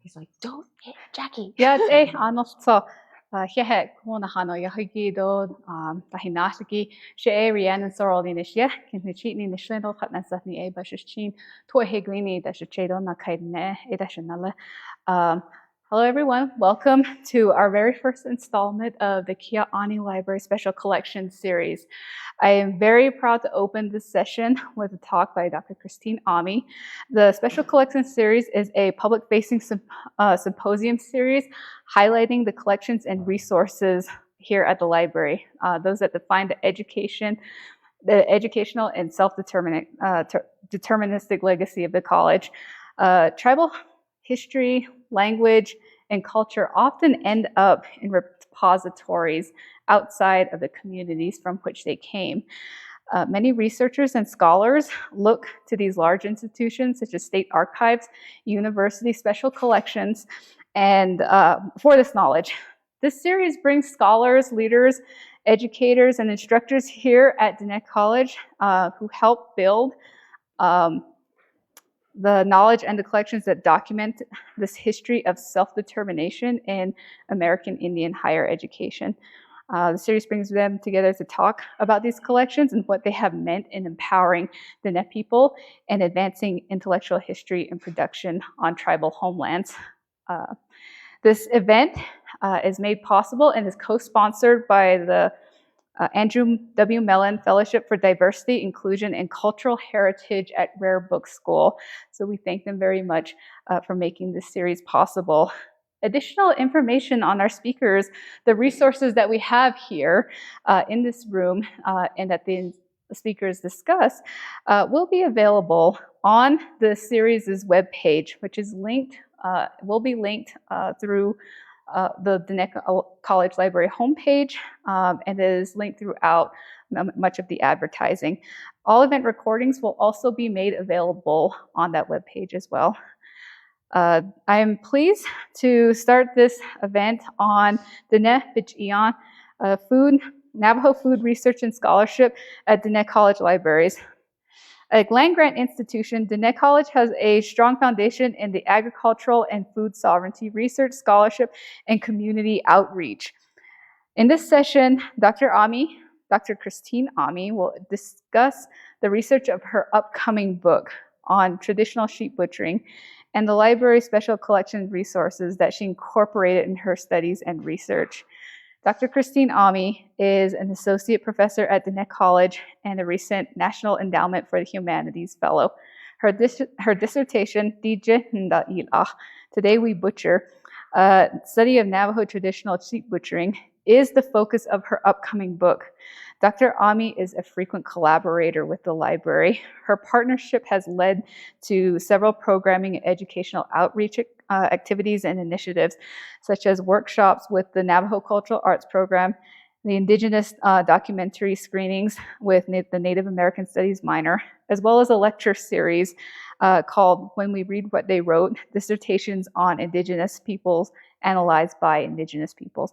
He's like, don't hit Jackie. Yeah, it's so he kona hano yahigido tahinashiki she Rhiannon sorrel in this yeah can the cheat in the shlendel hot and Stephanie a bush chin to a higlini that should shade on the kaidne edashanala. Hello everyone, welcome to our very first installment of the Bich'iya Ani Library Special Collections series. I am very proud to open this session with a talk by Dr. Christine Ami. The Special Collections series is a public-facing symposium series highlighting the collections and resources here at the library, those that define the educational and self-deterministic legacy of the college. Tribal history, language, and culture often end up in repositories outside of the communities from which they came. Many researchers and scholars look to these large institutions such as state archives, university special collections, and for this knowledge. This series brings scholars, leaders, educators, and instructors here at Dine College who help build the knowledge and the collections that document this history of self-determination in American Indian higher education. The series brings them together to talk about these collections and what they have meant in empowering the Diné people and advancing intellectual history and production on tribal homelands. This event is made possible and is co-sponsored by the Andrew W. Mellon Fellowship for Diversity, Inclusion, and Cultural Heritage at Rare Book School. So we thank them very much for making this series possible. Additional information on our speakers, the resources that we have here in this room and that the speakers discuss will be available on the series' webpage, which is linked, will be linked through the Dine College Library homepage, and is linked throughout much of the advertising. All event recordings will also be made available on that webpage as well. I am pleased to start this event on Dine Bich'iya Navajo Food Research and Scholarship at Dine College Libraries. A land-grant institution, Dine College has a strong foundation in the agricultural and food sovereignty research, scholarship, and community outreach. In this session, Dr. Christine Ami, will discuss the research of her upcoming book on traditional sheep butchering and the library special collection resources that she incorporated in her studies and research. Dr. Christine Ami is an associate professor at Dine College and a recent National Endowment for the Humanities Fellow. Her dissertation, Today We Butcher, Study of Navajo Traditional Sheep Butchering, is the focus of her upcoming book. Dr. Ami is a frequent collaborator with the library. Her partnership has led to several programming and educational outreach activities and initiatives, such as workshops with the Navajo Cultural Arts Program, the Indigenous documentary screenings with the Native American Studies minor, as well as a lecture series called When We Read What They Wrote, Dissertations on Indigenous Peoples Analyzed by Indigenous Peoples.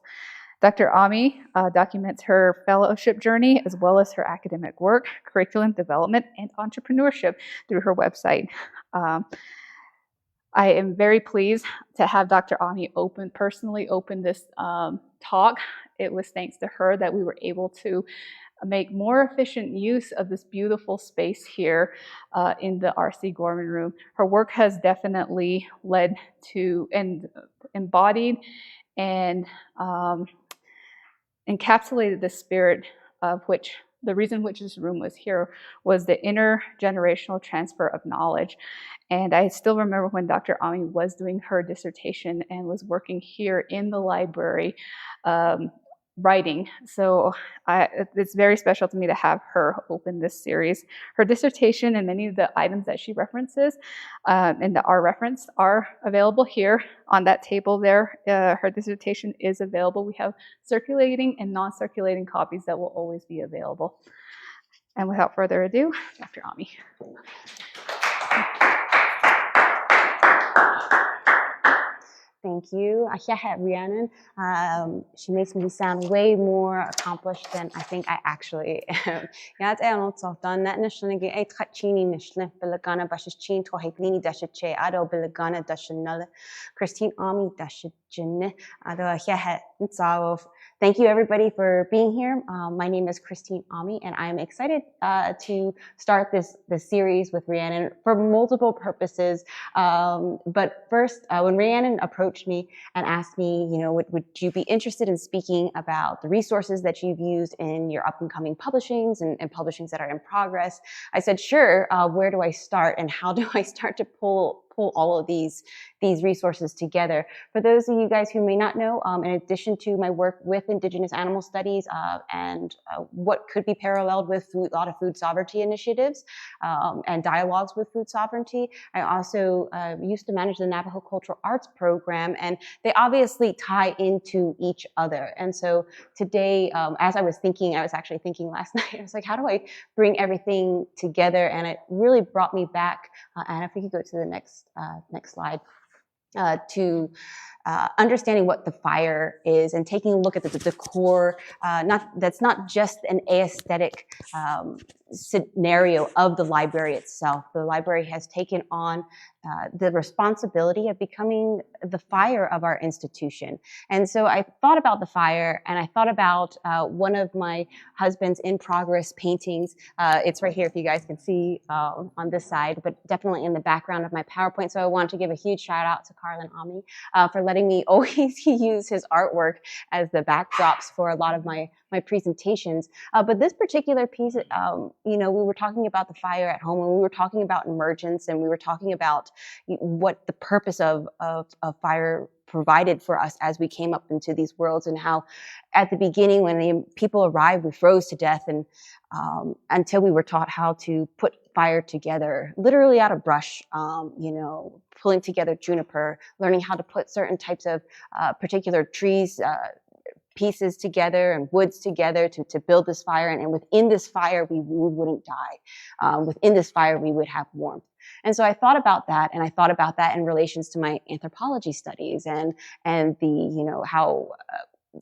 Dr. Ami documents her fellowship journey as well as her academic work, curriculum development, and entrepreneurship through her website. I am very pleased to have Dr. Ami personally open this talk. It was thanks to her that we were able to make more efficient use of this beautiful space here in the R.C. Gorman Room. Her work has definitely led to and embodied and encapsulated the spirit of which the reason which this room was here was the intergenerational transfer of knowledge. And I still remember when Dr. Ami was doing her dissertation and was working here in the library writing. So it's very special to me to have her open this series. Her dissertation and many of the items that she references and that are referenced are available here on that table there. Her dissertation is available. We have circulating and non-circulating copies that will always be available. And without further ado, Dr. Ami. Thank you. Rhiannon. She makes me sound way more accomplished than I think I actually am. Yat Elon Sultan, that Nishling, a Kachini Nishlim, Bilagana Bashichin, Tohatlini Dashache, Ado Bilagana Dashanella, Christine Ami Dashajin, Ado Yahat Nsawov. Thank you, everybody, for being here. My name is Christine Ami, and I'm excited to start this series with Rhiannon for multiple purposes. But first, when Rhiannon approached me and asked me, would you be interested in speaking about the resources that you've used in your up and coming publishings and publishings that are in progress, I said, sure. Where do I start, and how do I start to pull all of these resources together? For those of you guys who may not know, in addition to my work with Indigenous animal studies and what could be paralleled with a lot of food sovereignty initiatives and dialogues with food sovereignty, I also used to manage the Navajo Cultural Arts Program, and they obviously tie into each other. And so today, as I was actually thinking last night, I was like, how do I bring everything together? And it really brought me back, and if we could go to the next slide, to understanding what the fire is and taking a look at the decor. That's not just an aesthetic scenario of the library itself. The library has taken on the responsibility of becoming the fire of our institution. And so I thought about the fire, and I thought about one of my husband's in-progress paintings. It's right here if you guys can see on this side, but definitely in the background of my PowerPoint. So I want to give a huge shout out to Carl and Ami for letting me always use his artwork as the backdrops for a lot of my presentations. But this particular piece, we were talking about the fire at home, and we were talking about emergence, and we were talking about what the purpose of fire provided for us as we came up into these worlds, and how at the beginning when the people arrived, we froze to death, and until we were taught how to put fire together, literally out of brush, pulling together juniper, learning how to put certain types of particular trees, pieces together and woods together to build this fire. And within this fire, we wouldn't die. Within this fire, we would have warmth. And so I thought about that, and I thought about that in relations to my anthropology studies and the, how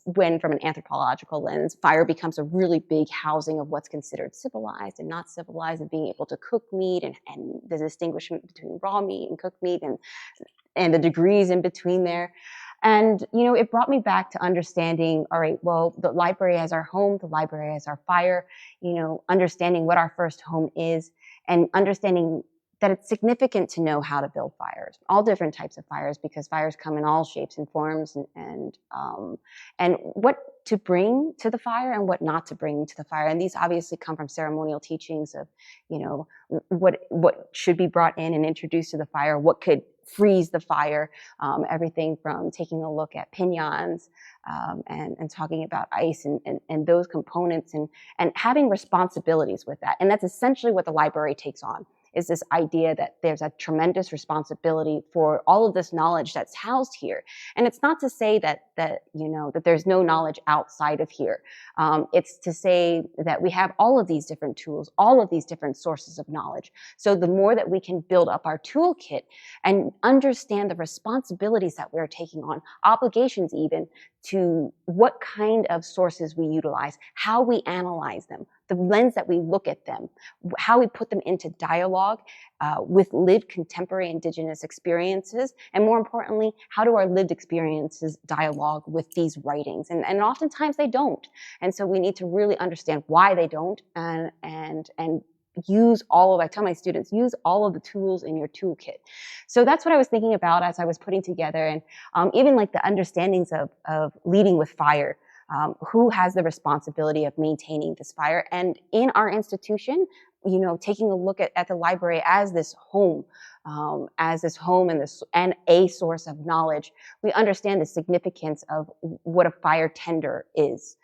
when from an anthropological lens, fire becomes a really big housing of what's considered civilized and not civilized, and being able to cook meat and the distinguishment between raw meat and cooked meat and the degrees in between there. And, it brought me back to understanding, all right, well, the library as our home, the library as our fire, understanding what our first home is, and understanding that it's significant to know how to build fires, all different types of fires, because fires come in all shapes and forms, and what to bring to the fire and what not to bring to the fire. And these obviously come from ceremonial teachings of, what should be brought in and introduced to the fire, what could freeze the fire, everything from taking a look at piñons and talking about ice and those components, and having responsibilities with that. And that's essentially what the library takes on, is this idea that there's a tremendous responsibility for all of this knowledge that's housed here. And it's not to say that there's no knowledge outside of here. It's to say that we have all of these different tools, all of these different sources of knowledge. So the more that we can build up our toolkit and understand the responsibilities that we're taking on, obligations even, to what kind of sources we utilize, how we analyze them, the lens that we look at them, how we put them into dialogue with lived contemporary Indigenous experiences, and more importantly, how do our lived experiences dialogue with these writings? And oftentimes they don't. And so we need to really understand why they don't, and use I tell my students, use all of the tools in your toolkit. So that's what I was thinking about as I was putting together, and even like the understandings of leading with fire. Who has the responsibility of maintaining this fire? And in our institution, taking a look at the library as this home, and a source of knowledge, we understand the significance of what a fire tender is.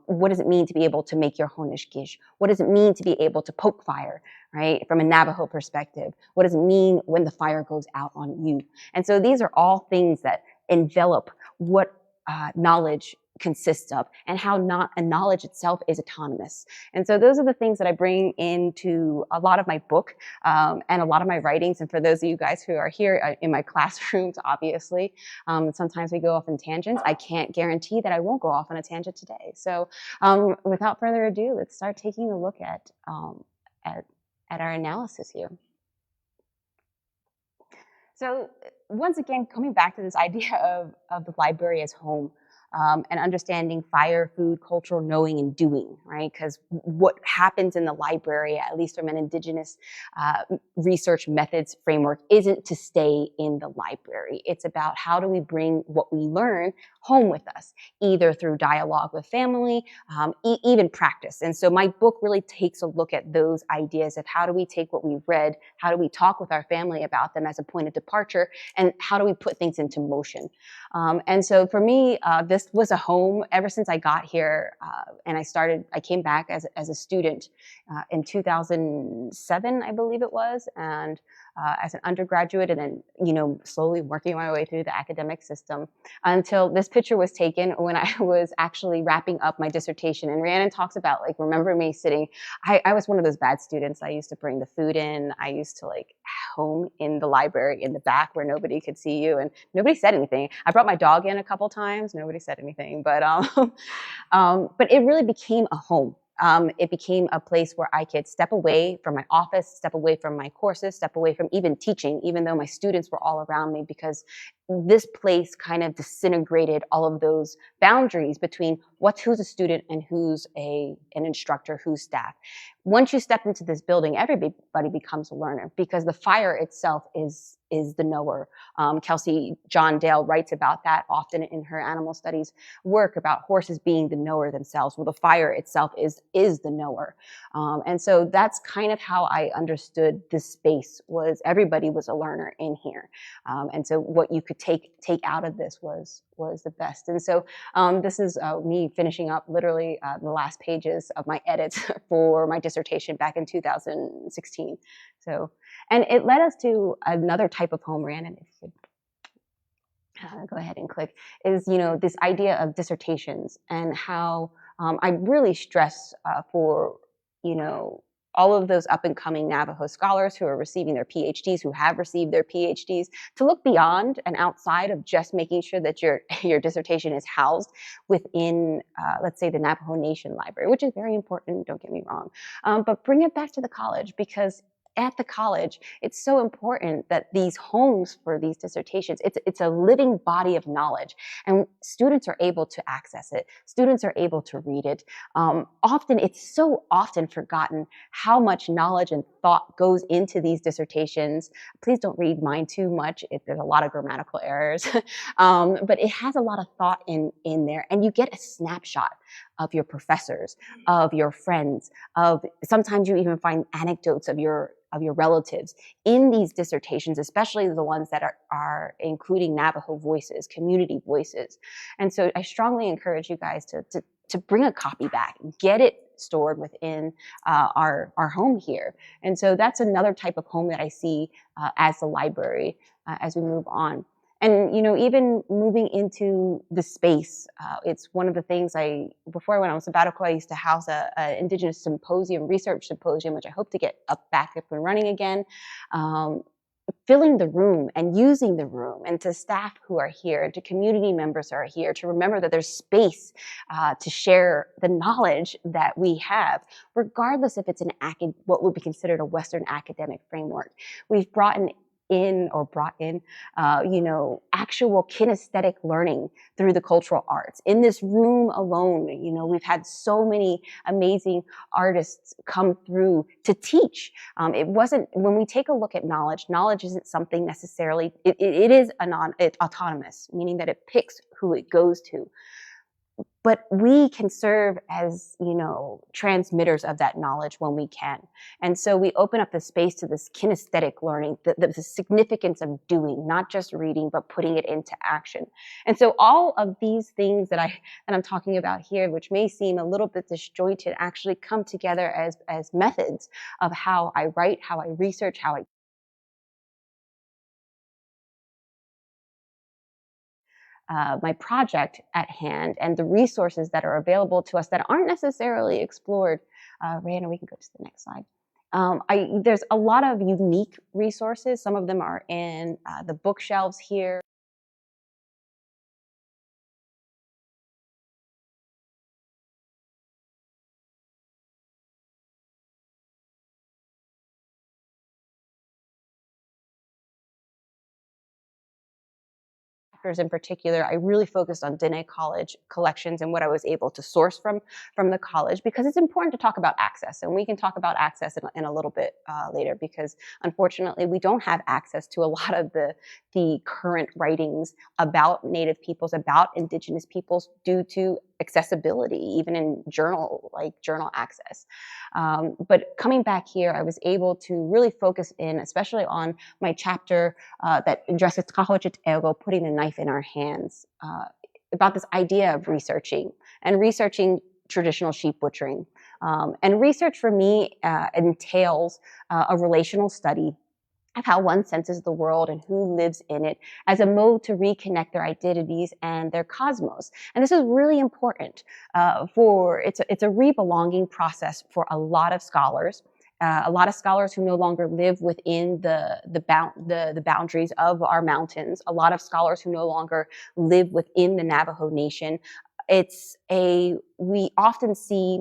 What does it mean to be able to make your honish gish? What does it mean to be able to poke fire, right? From a Navajo perspective, what does it mean when the fire goes out on you? And so these are all things that envelop what knowledge consists of, and how knowledge itself is autonomous. And so those are the things that I bring into a lot of my book and a lot of my writings. And for those of you guys who are here in my classrooms, obviously, sometimes we go off on tangents. I can't guarantee that I won't go off on a tangent today. So without further ado, let's start taking a look at our analysis here. So once again, coming back to this idea of the library as home, and understanding fire, food, cultural knowing, and doing, right? Because what happens in the library, at least from an indigenous research methods framework, isn't to stay in the library. It's about how do we bring what we learn home with us, either through dialogue with family, even practice. And so my book really takes a look at those ideas of how do we take what we've read, how do we talk with our family about them as a point of departure, and how do we put things into motion. And so for me, this was a home ever since I got here, and I came back as a student in 2007, I believe it was, and as an undergraduate, and then, slowly working my way through the academic system until this picture was taken when I was actually wrapping up my dissertation. And Rhiannon talks about, remember me sitting, I was one of those bad students. I used to bring the food in. I used to home in the library in the back where nobody could see you, and nobody said anything. I brought my dog in a couple times. Nobody said anything, but it really became a home. It became a place where I could step away from my office, step away from my courses, step away from even teaching, even though my students were all around me, because this place kind of disintegrated all of those boundaries between who's a student and who's an instructor, who's staff. Once you step into this building, everybody becomes a learner, because the fire itself is the knower. Kelsey John Dale writes about that often in her animal studies work, about horses being the knower themselves. Well, the fire itself is the knower. And so that's kind of how I understood this space, was everybody was a learner in here. And so what you could take out of this was the best. And so this is me finishing up literally the last pages of my edits for my dissertation back in 2016. So, and it led us to another type of home, Rhiannon, if you could go ahead and click, is, this idea of dissertations, and how I really stress for, all of those up and coming Navajo scholars who are receiving their PhDs, who have received their PhDs, to look beyond and outside of just making sure that your dissertation is housed within, let's say, the Navajo Nation Library, which is very important, don't get me wrong, but bring it back to the college, because at the college, it's so important that these homes for these dissertations, it's a living body of knowledge, and students are able to access it. Students are able to read it. It's so often forgotten how much knowledge and thought goes into these dissertations. Please don't read mine too much. There's a lot of grammatical errors, but it has a lot of thought in there, and you get a snapshot of your professors, of your friends, sometimes you even find anecdotes of your relatives in these dissertations, especially the ones that are including Navajo voices, community voices. And so I strongly encourage you guys to bring a copy back, get it stored within our home here. And so that's another type of home that I see as the library as we move on. And, even moving into the space, it's one of the things before I went on sabbatical, I used to house a Indigenous symposium, research symposium, which I hope to get back up and running again. Filling the room and using the room, and to staff who are here, and to community members who are here, to remember that there's space to share the knowledge that we have, regardless if it's what would be considered a Western academic framework. We've brought in actual kinesthetic learning through the cultural arts. In this room alone, we've had so many amazing artists come through to teach. When we take a look at knowledge isn't something necessarily, it is autonomous, meaning that it picks who it goes to. But we can serve as, transmitters of that knowledge when we can. And so we open up the space to this kinesthetic learning, the significance of doing, not just reading, but putting it into action. And so all of these things that I'm talking about here, which may seem a little bit disjointed, actually come together as methods of how I write, how I research, how I my project at hand and the resources that are available to us that aren't necessarily explored. Rihanna, we can go to the next slide. There's a lot of unique resources. Some of them are in the bookshelves here. In particular, I really focused on Dine College collections and what I was able to source from the college, because it's important to talk about access, and we can talk about access in a little bit later, because unfortunately we don't have access to a lot of the current writings about Native peoples, about Indigenous peoples, due to accessibility, even in journal access. But coming back here, I was able to really focus in, especially on my chapter that addresses putting the knife in our hands, about this idea of researching traditional sheep butchering. And research for me entails a relational study of how one senses the world and who lives in it, as a mode to reconnect their identities and their cosmos. And this is really important it's a rebelonging process for a lot of scholars. A lot of scholars who no longer live within the boundaries of our mountains. A lot of scholars who no longer live within the Navajo Nation. We often see,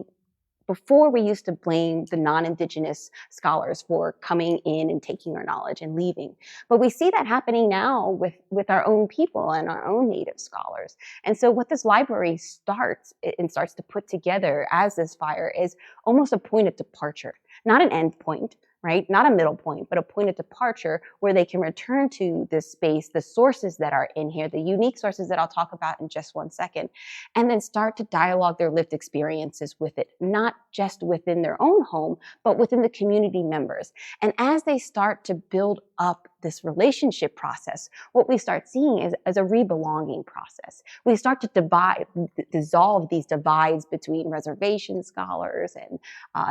before we used to blame the non-Indigenous scholars for coming in and taking our knowledge and leaving. But we see that happening now with our own people and our own Native scholars. And so what this library starts to put together as this fire is almost a point of departure, not an end point, right? Not a middle point, but a point of departure where they can return to this space, the sources that are in here, the unique sources that I'll talk about in just one second, and then start to dialogue their lived experiences with it, not just within their own home, but within the community members. And as they start to build up this relationship process, what we start seeing is a rebelonging process. We start to dissolve these divides between reservation scholars and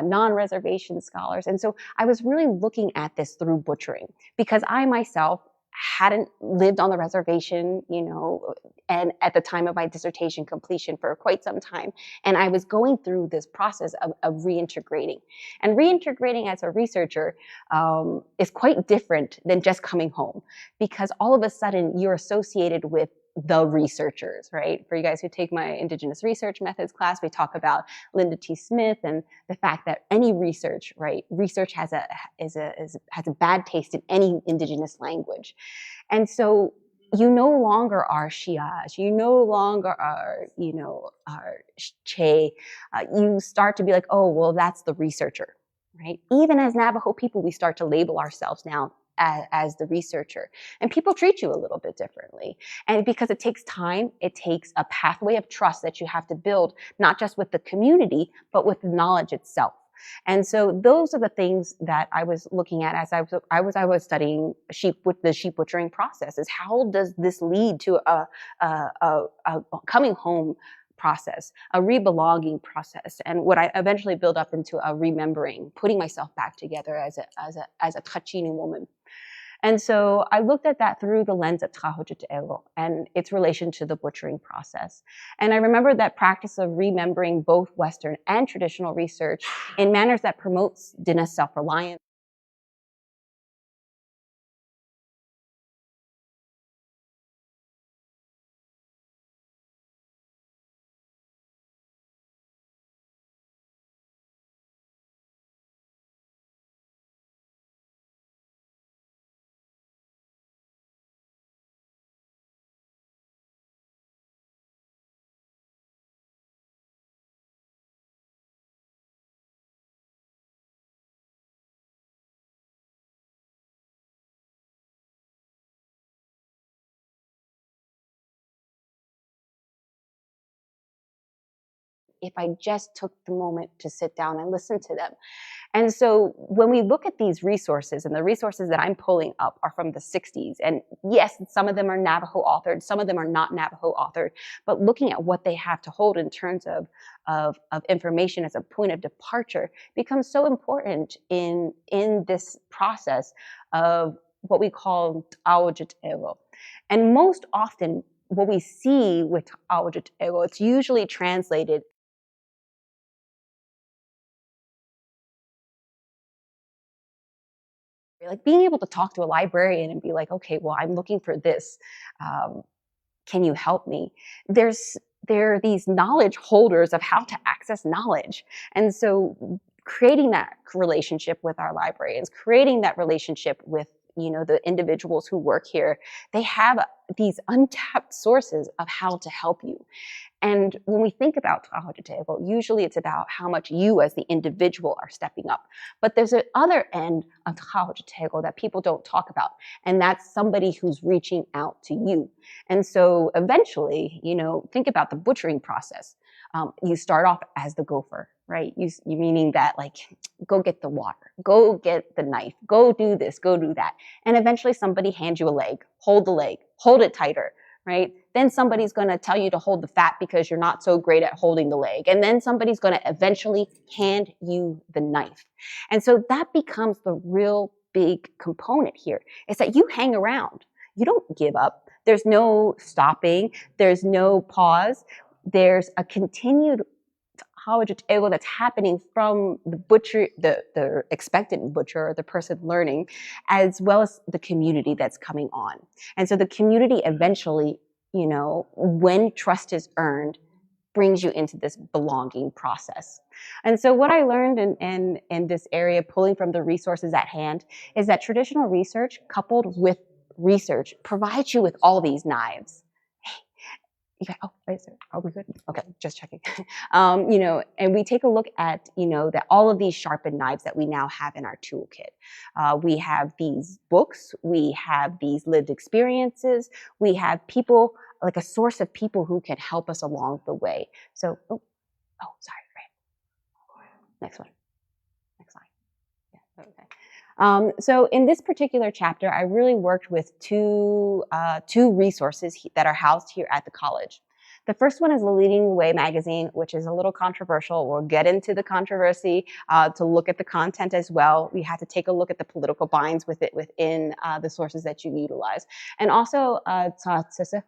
non-reservation scholars. And so I was really looking at this through butchering, because I myself hadn't lived on the reservation, and at the time of my dissertation completion for quite some time. And I was going through this process of reintegrating. And reintegrating as a researcher is quite different than just coming home, because all of a sudden you're associated with the researchers, right? For you guys who take my Indigenous Research Methods class, we talk about Linda T. Smith and the fact that any research, right? Research has a bad taste in any Indigenous language. And so you no longer are Shiaj, you no longer are, are Che. You start to be like, oh, well, that's the researcher, right? Even as Navajo people, we start to label ourselves now as the researcher. And people treat you a little bit differently. And because it takes time, it takes a pathway of trust that you have to build, not just with the community, but with the knowledge itself. And so those are the things that I was looking at as I was studying the sheep butchering process. Is how does this lead to a coming home process, a rebelonging process, and what I eventually built up into a remembering, putting myself back together as a Tachini woman. And so I looked at that through the lens of Tkaho'tite'ero and its relation to the butchering process. And I remember that practice of remembering both Western and traditional research in manners that promotes Dina's self-reliance. If I just took the moment to sit down and listen to them. And so when we look at these resources, and the resources that I'm pulling up are from the 60s, and yes, some of them are Navajo authored, some of them are not Navajo authored, but looking at what they have to hold in terms of information as a point of departure becomes so important in this process of what we call ta'awjit ero. And most often, what we see with Awajatego, it's usually translated like being able to talk to a librarian and be like, okay, well, I'm looking for this. Can you help me? There are these knowledge holders of how to access knowledge. And so creating that relationship with our librarians, creating that relationship with the individuals who work here, they have these untapped sources of how to help you. And when we think about trabajo de table, usually it's about how much you as the individual are stepping up. But there's an other end of trabajo de table that people don't talk about, and that's somebody who's reaching out to you. And so eventually, think about the butchering process. You start off as the gopher, right? You meaning that like, go get the water, go get the knife, go do this, go do that. And eventually somebody hands you a leg, hold it tighter, right? Then somebody's going to tell you to hold the fat because you're not so great at holding the leg. And then somebody's going to eventually hand you the knife. And so that becomes the real big component here, is that you hang around. You don't give up. There's no stopping. There's no pause. There's a continued ego that's happening from the butcher, the expectant butcher, or the person learning, as well as the community that's coming on. And so the community eventually, when trust is earned, brings you into this belonging process. And so what I learned in this area, pulling from the resources at hand, is that traditional research coupled with research provides you with all these knives. Are we good? Okay, just checking. And we take a look at, that all of these sharpened knives that we now have in our toolkit. We have these books, we have these lived experiences, we have people, like a source of people who can help us along the way. So, sorry, right. Next one. Next slide. Yeah, okay. So in this particular chapter, I really worked with two resources that are housed here at the college. The first one is the Leading the Way magazine, which is a little controversial. We'll get into the controversy to look at the content as well. We have to take a look at the political binds within the sources that you utilize. And also, the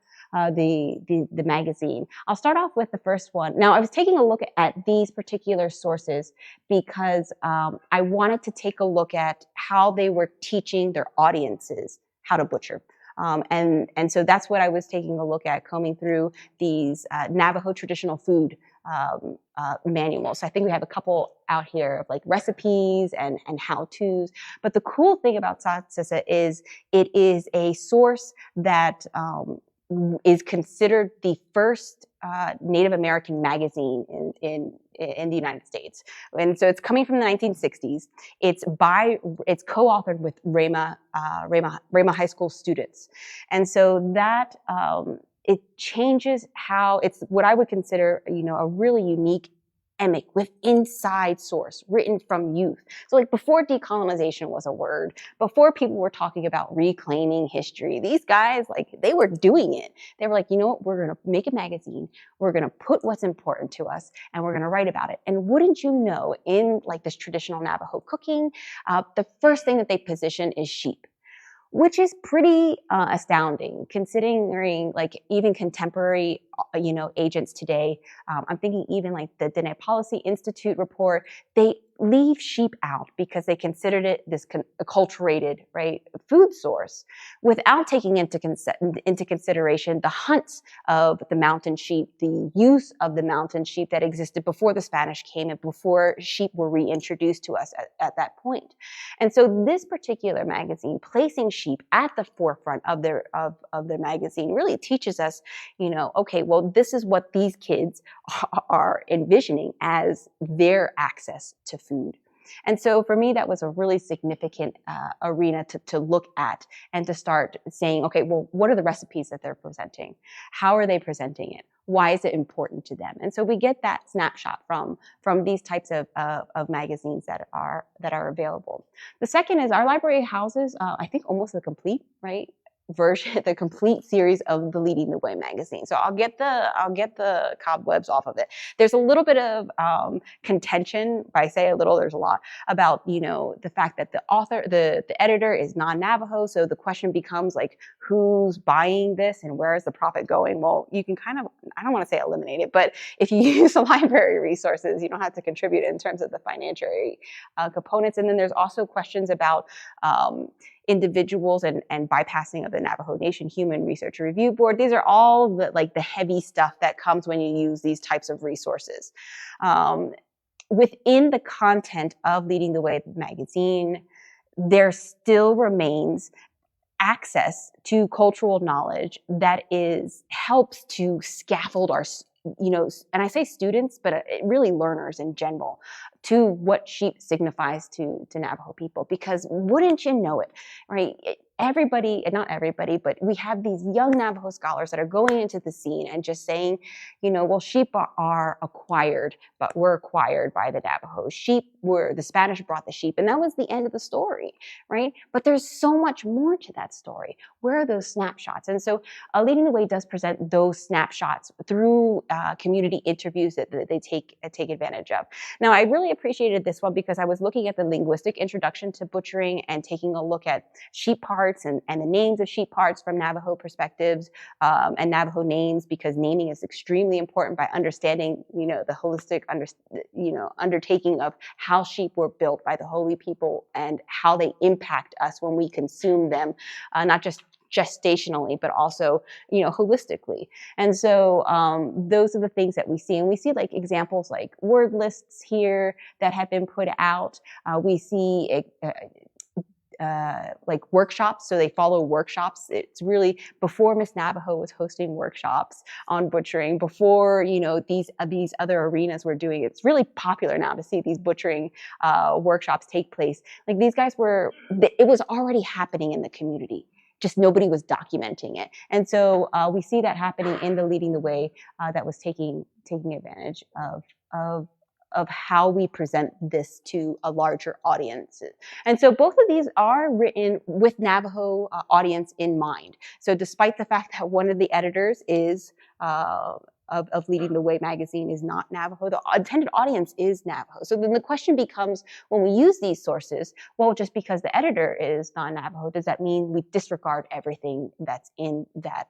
magazine. I'll start off with the first one. Now, I was taking a look at these particular sources because I wanted to take a look at how they were teaching their audiences how to butcher. And so that's what I was taking a look at, combing through these Navajo traditional food manuals. So I think we have a couple out here of like recipes and how-tos. But the cool thing about Satsisa is it is a source that is considered the first Native American magazine in the United States. And so it's coming from the 1960s. It's co-authored with Rama High School students. And so that it changes how it's what I would consider, a really unique emic with inside source written from youth. So like before decolonization was a word, before people were talking about reclaiming history, these guys, like they were doing it. They were like, you know what, we're going to make a magazine. We're going to put what's important to us and we're going to write about it. And wouldn't you know, in like this traditional Navajo cooking, the first thing that they position is sheep, which is pretty astounding considering like even contemporary, agents today. I'm thinking even like the Dine Policy Institute report, they leave sheep out because they considered it this acculturated, right, food source without taking into consideration the hunts of the mountain sheep, the use of the mountain sheep that existed before the Spanish came and before sheep were reintroduced to us at that point. And so this particular magazine, placing sheep at the forefront of their magazine, really teaches us, okay, well, this is what these kids are envisioning as their access to food. And so for me, that was a really significant arena to look at and to start saying, okay, well, what are the recipes that they're presenting? How are they presenting it? Why is it important to them? And so we get that snapshot from these types of magazines that are available. The second is our library houses, I think, almost the complete, right, version, the complete series of the Leading the Way magazine. So I'll get the cobwebs off of it. There's a little bit of contention. If I say a little, there's a lot about, you know, the fact that the author, the editor is non-Navajo. So the question becomes like, who's buying this and where is the profit going? Well, you can kind of, I don't want to say eliminate it, but if you use the library resources, you don't have to contribute in terms of the financial components. And then there's also questions about individuals and bypassing of the Navajo Nation Human Research Review Board. These are all the heavy stuff that comes when you use these types of resources. Within the content of Leading the Way magazine, there still remains access to cultural knowledge that helps to scaffold our, you know, and I say students, but really learners in general, to what sheep signifies to Navajo people. Because wouldn't you know it, right? Everybody, not everybody, but we have these young Navajo scholars that are going into the scene and just saying, you know, well, sheep are acquired, but were acquired by the Navajo. The Spanish brought the sheep, and that was the end of the story, right? But there's so much more to that story. Where are those snapshots? And so Leading the Way does present those snapshots through community interviews that they take advantage of. Now, I really appreciated this one because I was looking at the linguistic introduction to butchering and taking a look at sheep parts and the names of sheep parts from Navajo perspectives and Navajo names, because naming is extremely important by understanding, you know, the holistic, undertaking of how sheep were built by the Holy People and how they impact us when we consume them, not just gestationally, but also, you know, holistically. And so those are the things that we see. And we see like examples like word lists here that have been put out. We see like workshops, so they follow workshops. It's really before Miss Navajo was hosting workshops on butchering, before, you know, these other arenas were doing it. It's really popular now to see these butchering workshops take place. Like these guys it was already happening in the community, just nobody was documenting it. And so we see that happening in the Leading the Way that was taking advantage of how we present this to a larger audience. And so both of these are written with Navajo audience in mind. So despite the fact that one of the editors is of Leading the Way magazine is not Navajo, the intended audience is Navajo. So then the question becomes, when we use these sources, well, just because the editor is non-Navajo, does that mean we disregard everything that's in that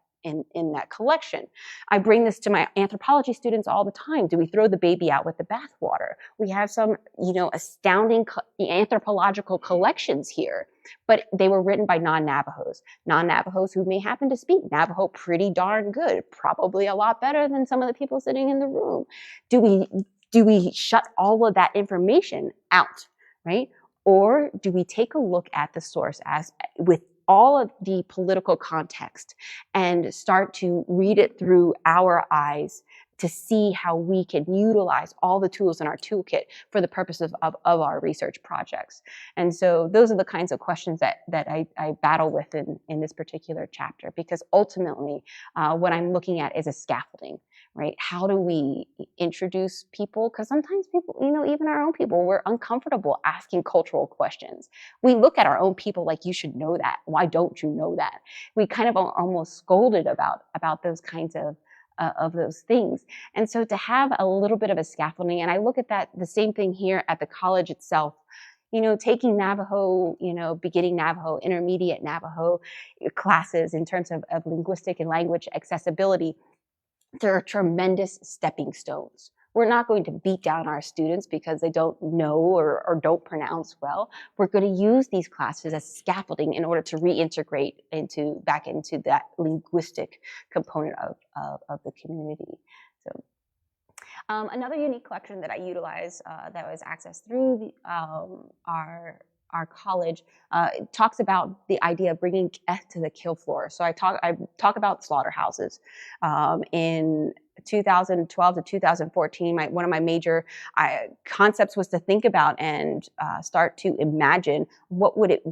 collection? I bring this to my anthropology students all the time. Do we throw the baby out with the bathwater? We have some, you know, astounding anthropological collections here, but they were written by non-Navajos who may happen to speak Navajo pretty darn good, probably a lot better than some of the people sitting in the room. Do we shut all of that information out, right? Or do we take a look at the source as with all of the political context and start to read it through our eyes to see how we can utilize all the tools in our toolkit for the purposes of our research projects? And so those are the kinds of questions that I battle with in this particular chapter, because ultimately what I'm looking at is a scaffolding, right? How do we introduce people? Because sometimes people, you know, even our own people, we're uncomfortable asking cultural questions. We look at our own people like, you should know that. Why don't you know that? We kind of are almost scolded about those kinds of those things. And so to have a little bit of a scaffolding, and I look at that, the same thing here at the college itself, you know, taking Navajo, you know, beginning Navajo, intermediate Navajo classes in terms of linguistic and language accessibility, there are tremendous stepping stones. We're not going to beat down our students because they don't know or don't pronounce well. We're going to use these classes as scaffolding in order to reintegrate back into that linguistic component of the community. So another unique collection that I utilize that was accessed through our college talks about the idea of bringing death to the kill floor. So I talk about slaughterhouses. In 2012 to 2014, one of my major concepts was to think about and start to imagine what would it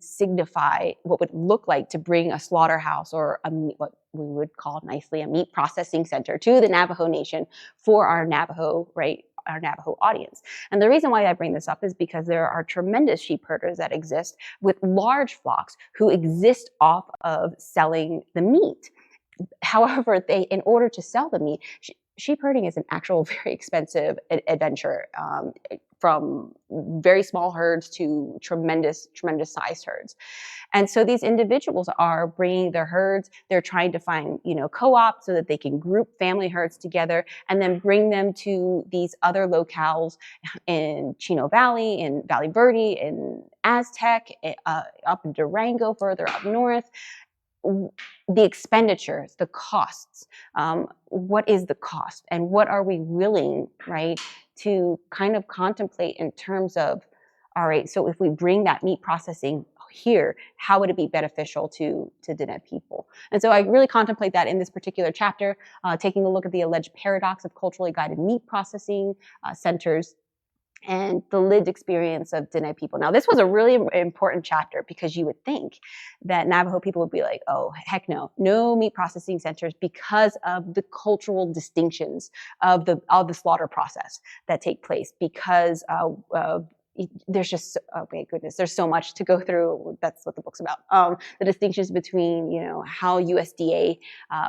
signify, what would it look like to bring a slaughterhouse or what we would call nicely a meat processing center to the Navajo Nation for our Navajo, right, our Navajo audience. And the reason why I bring this up is because there are tremendous sheep herders that exist with large flocks who exist off of selling the meat. However, in order to sell the meat, sheep herding is an actual very expensive adventure, from very small herds to tremendous sized herds. And so these individuals are bringing their herds. They're trying to find, co-op so that they can group family herds together and then bring them to these other locales in Chino Valley, in Valley Verde, in Aztec, up in Durango, further up north. The expenditures, the costs, what is the cost, and what are we willing, right, to kind of contemplate in terms of, all right, so if we bring that meat processing here, how would it be beneficial to Diné people? And so I really contemplate that in this particular chapter, taking a look at the alleged paradox of culturally guided meat processing centers and the lived experience of Diné people. Now, this was a really important chapter because you would think that Navajo people would be like, oh, heck no meat processing centers because of the cultural distinctions of the slaughter process that take place, because there's just, oh my goodness, there's so much to go through. That's what the book's about. The distinctions between, how USDA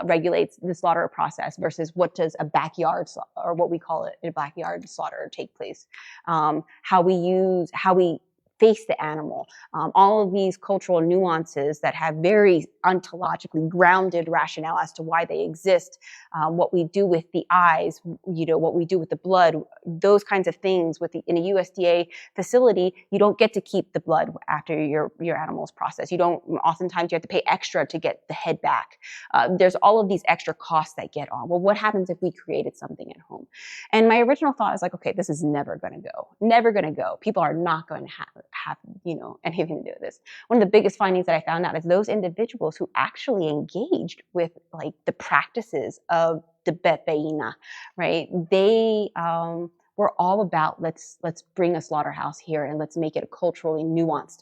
regulates the slaughter process versus what does a backyard, or what we call it, a backyard slaughter take place. How we face the animal, all of these cultural nuances that have very ontologically grounded rationale as to why they exist, what we do with the eyes, what we do with the blood, those kinds of things. In a USDA facility, you don't get to keep the blood after your animal's processed. Oftentimes you have to pay extra to get the head back. There's all of these extra costs that get on. Well, what happens if we created something at home? And my original thought is like, okay, this is never going to go. People are not going to have anything to do with this. One of the biggest findings that I found out is those individuals who actually engaged with like the practices of the Bich'iya, right? They were all about let's bring a slaughterhouse here and let's make it a culturally nuanced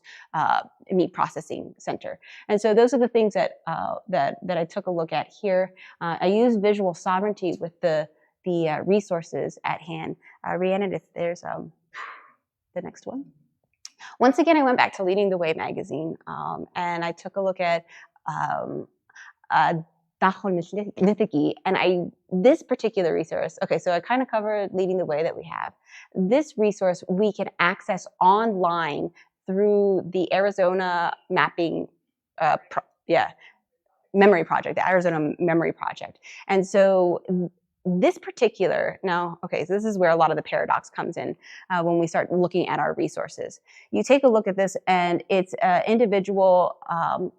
meat processing center. And so those are the things that I took a look at here. I used visual sovereignty with the resources at hand. Rhiannon, if there's the next one. Once again, I went back to Leading the Way magazine, and I took a look at and this particular resource, okay, so I kind of covered Leading the Way that we have. This resource we can access online through the Arizona Mapping, Memory Project, the Arizona Memory Project. And so this particular, so this is where a lot of the paradox comes in when we start looking at our resources. You take a look at this, and it's an individual,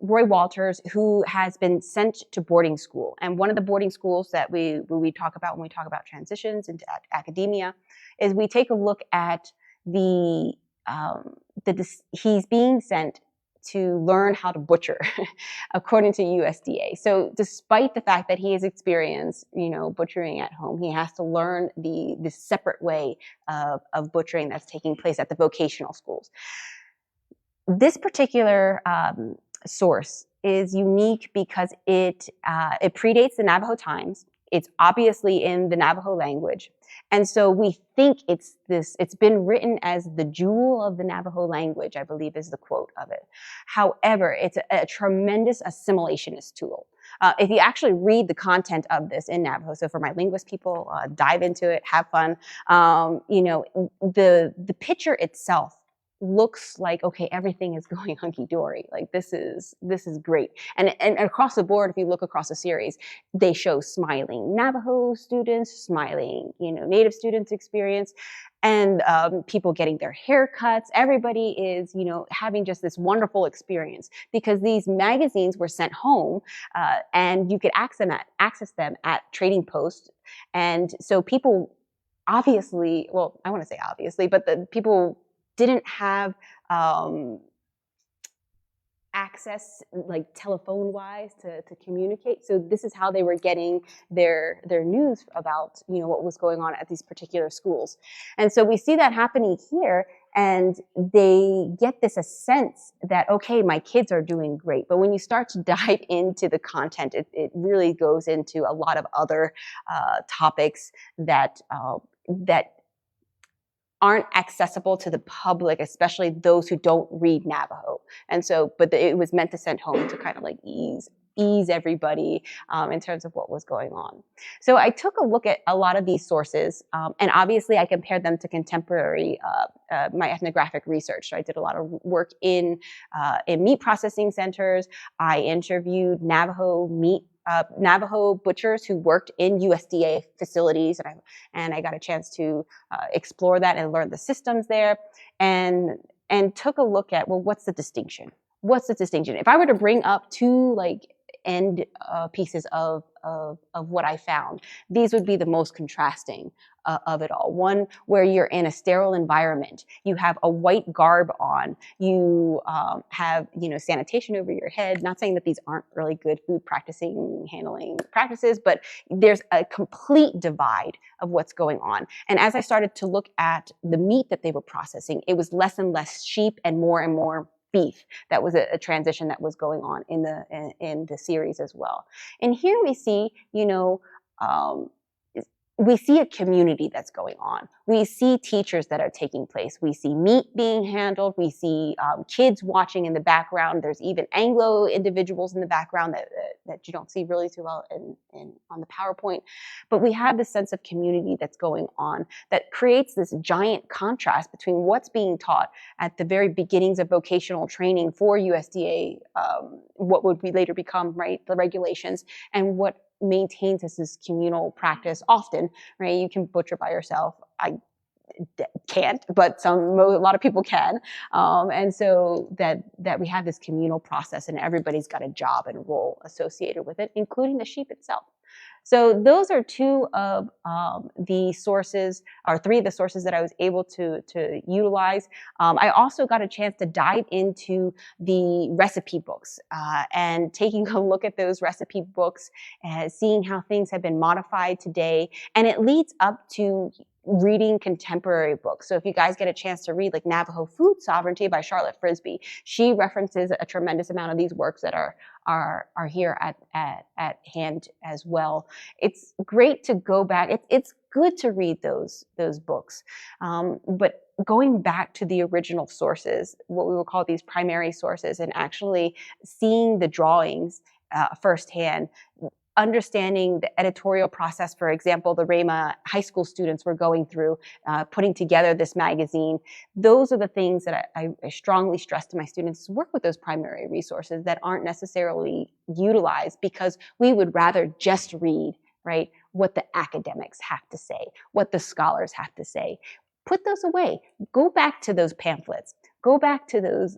Roy Walters, who has been sent to boarding school. And one of the boarding schools that we talk about when we talk about transitions into academia is we take a look at he's being sent to learn how to butcher, according to USDA. So despite the fact that he has experienced, butchering at home, he has to learn the separate way of butchering that's taking place at the vocational schools. This particular source is unique because it predates the Navajo times. It's obviously in the Navajo language. And so we think it's been written as the jewel of the Navajo language, I believe is the quote of it. However, it's a tremendous assimilationist tool. If you actually read the content of this in Navajo, so for my linguist people, dive into it, have fun. The picture itself looks like, okay, everything is going hunky-dory. Like this is great. And across the board, if you look across the series, they show smiling Navajo students, smiling, Native students experience, and people getting their haircuts. Everybody is, having just this wonderful experience because these magazines were sent home, and you could access them at trading posts. And so people obviously, well, I want to say obviously, but the people didn't have access, like telephone wise, to communicate. So this is how they were getting their news about what was going on at these particular schools. And so we see that happening here, and they get this a sense that, okay, my kids are doing great. But when you start to dive into the content, it really goes into a lot of other topics that aren't accessible to the public, especially those who don't read Navajo. And so, but it was meant to send home to kind of like ease everybody in terms of what was going on. So I took a look at a lot of these sources, and obviously I compared them to contemporary, my ethnographic research. So I did a lot of work in meat processing centers. I interviewed Navajo butchers who worked in USDA facilities, and I got a chance to explore that and learn the systems there, and took a look at, well, what's the distinction? What's the distinction? If I were to bring up two like end pieces of what I found, these would be the most contrasting of it all. One where you're in a sterile environment, you have a white garb on, you have sanitation over your head. Not saying that these aren't really good food handling practices, but there's a complete divide of what's going on. And as I started to look at the meat that they were processing, it was less and less sheep and more beef. That was a transition that was going on in the series as well. And here we see, we see a community that's going on. We see teachers that are taking place. We see meat being handled. We see kids watching in the background. There's even Anglo individuals in the background that you don't see really too well on the PowerPoint. But we have this sense of community that's going on that creates this giant contrast between what's being taught at the very beginnings of vocational training for USDA, what would later become, right, the regulations, and what maintains this communal practice often, right? You can butcher by yourself. I can't, but a lot of people can. And so that we have this communal process and everybody's got a job and role associated with it, including the sheep itself. So those are two of the sources, or three of the sources that I was able to utilize. I also got a chance to dive into the recipe books and taking a look at those recipe books and seeing how things have been modified today. And it leads up to reading contemporary books. So if you guys get a chance to read like Navajo Food Sovereignty by Charlotte Frisbee, she references a tremendous amount of these works that are here at hand as well. It's great to go back. It's good to read those books, but going back to the original sources, what we would call these primary sources, and actually seeing the drawings firsthand, understanding the editorial process. For example, the Rama high school students were going through putting together this magazine. Those are the things that I strongly stress to my students, is work with those primary resources that aren't necessarily utilized because we would rather just read, right, what the academics have to say, what the scholars have to say. Put those away. Go back to those pamphlets. Go back to those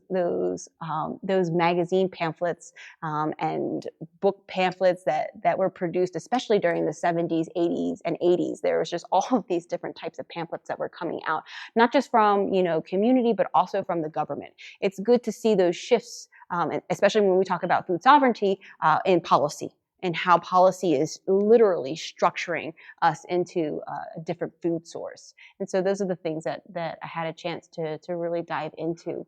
magazine pamphlets and book pamphlets that were produced, especially during the 70s, 80s, and 80s. There was just all of these different types of pamphlets that were coming out, not just from community, but also from the government. It's good to see those shifts, especially when we talk about food sovereignty in policy, and how policy is literally structuring us into a different food source. And so those are the things that I had a chance to really dive into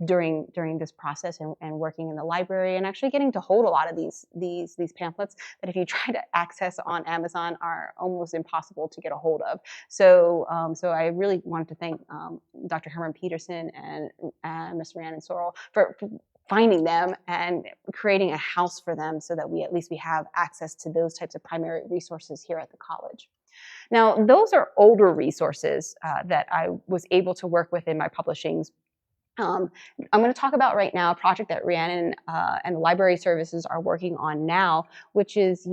during this process and working in the library, and actually getting to hold a lot of these pamphlets that if you try to access on Amazon are almost impossible to get a hold of. So I really wanted to thank Dr. Herman Peterson and Ms. Rhiannon Sorrell for finding them and creating a house for them so that at least we have access to those types of primary resources here at the college. Now, those are older resources that I was able to work with in my publishings. I'm going to talk about right now a project that Rhiannon and the library services are working on now, which is,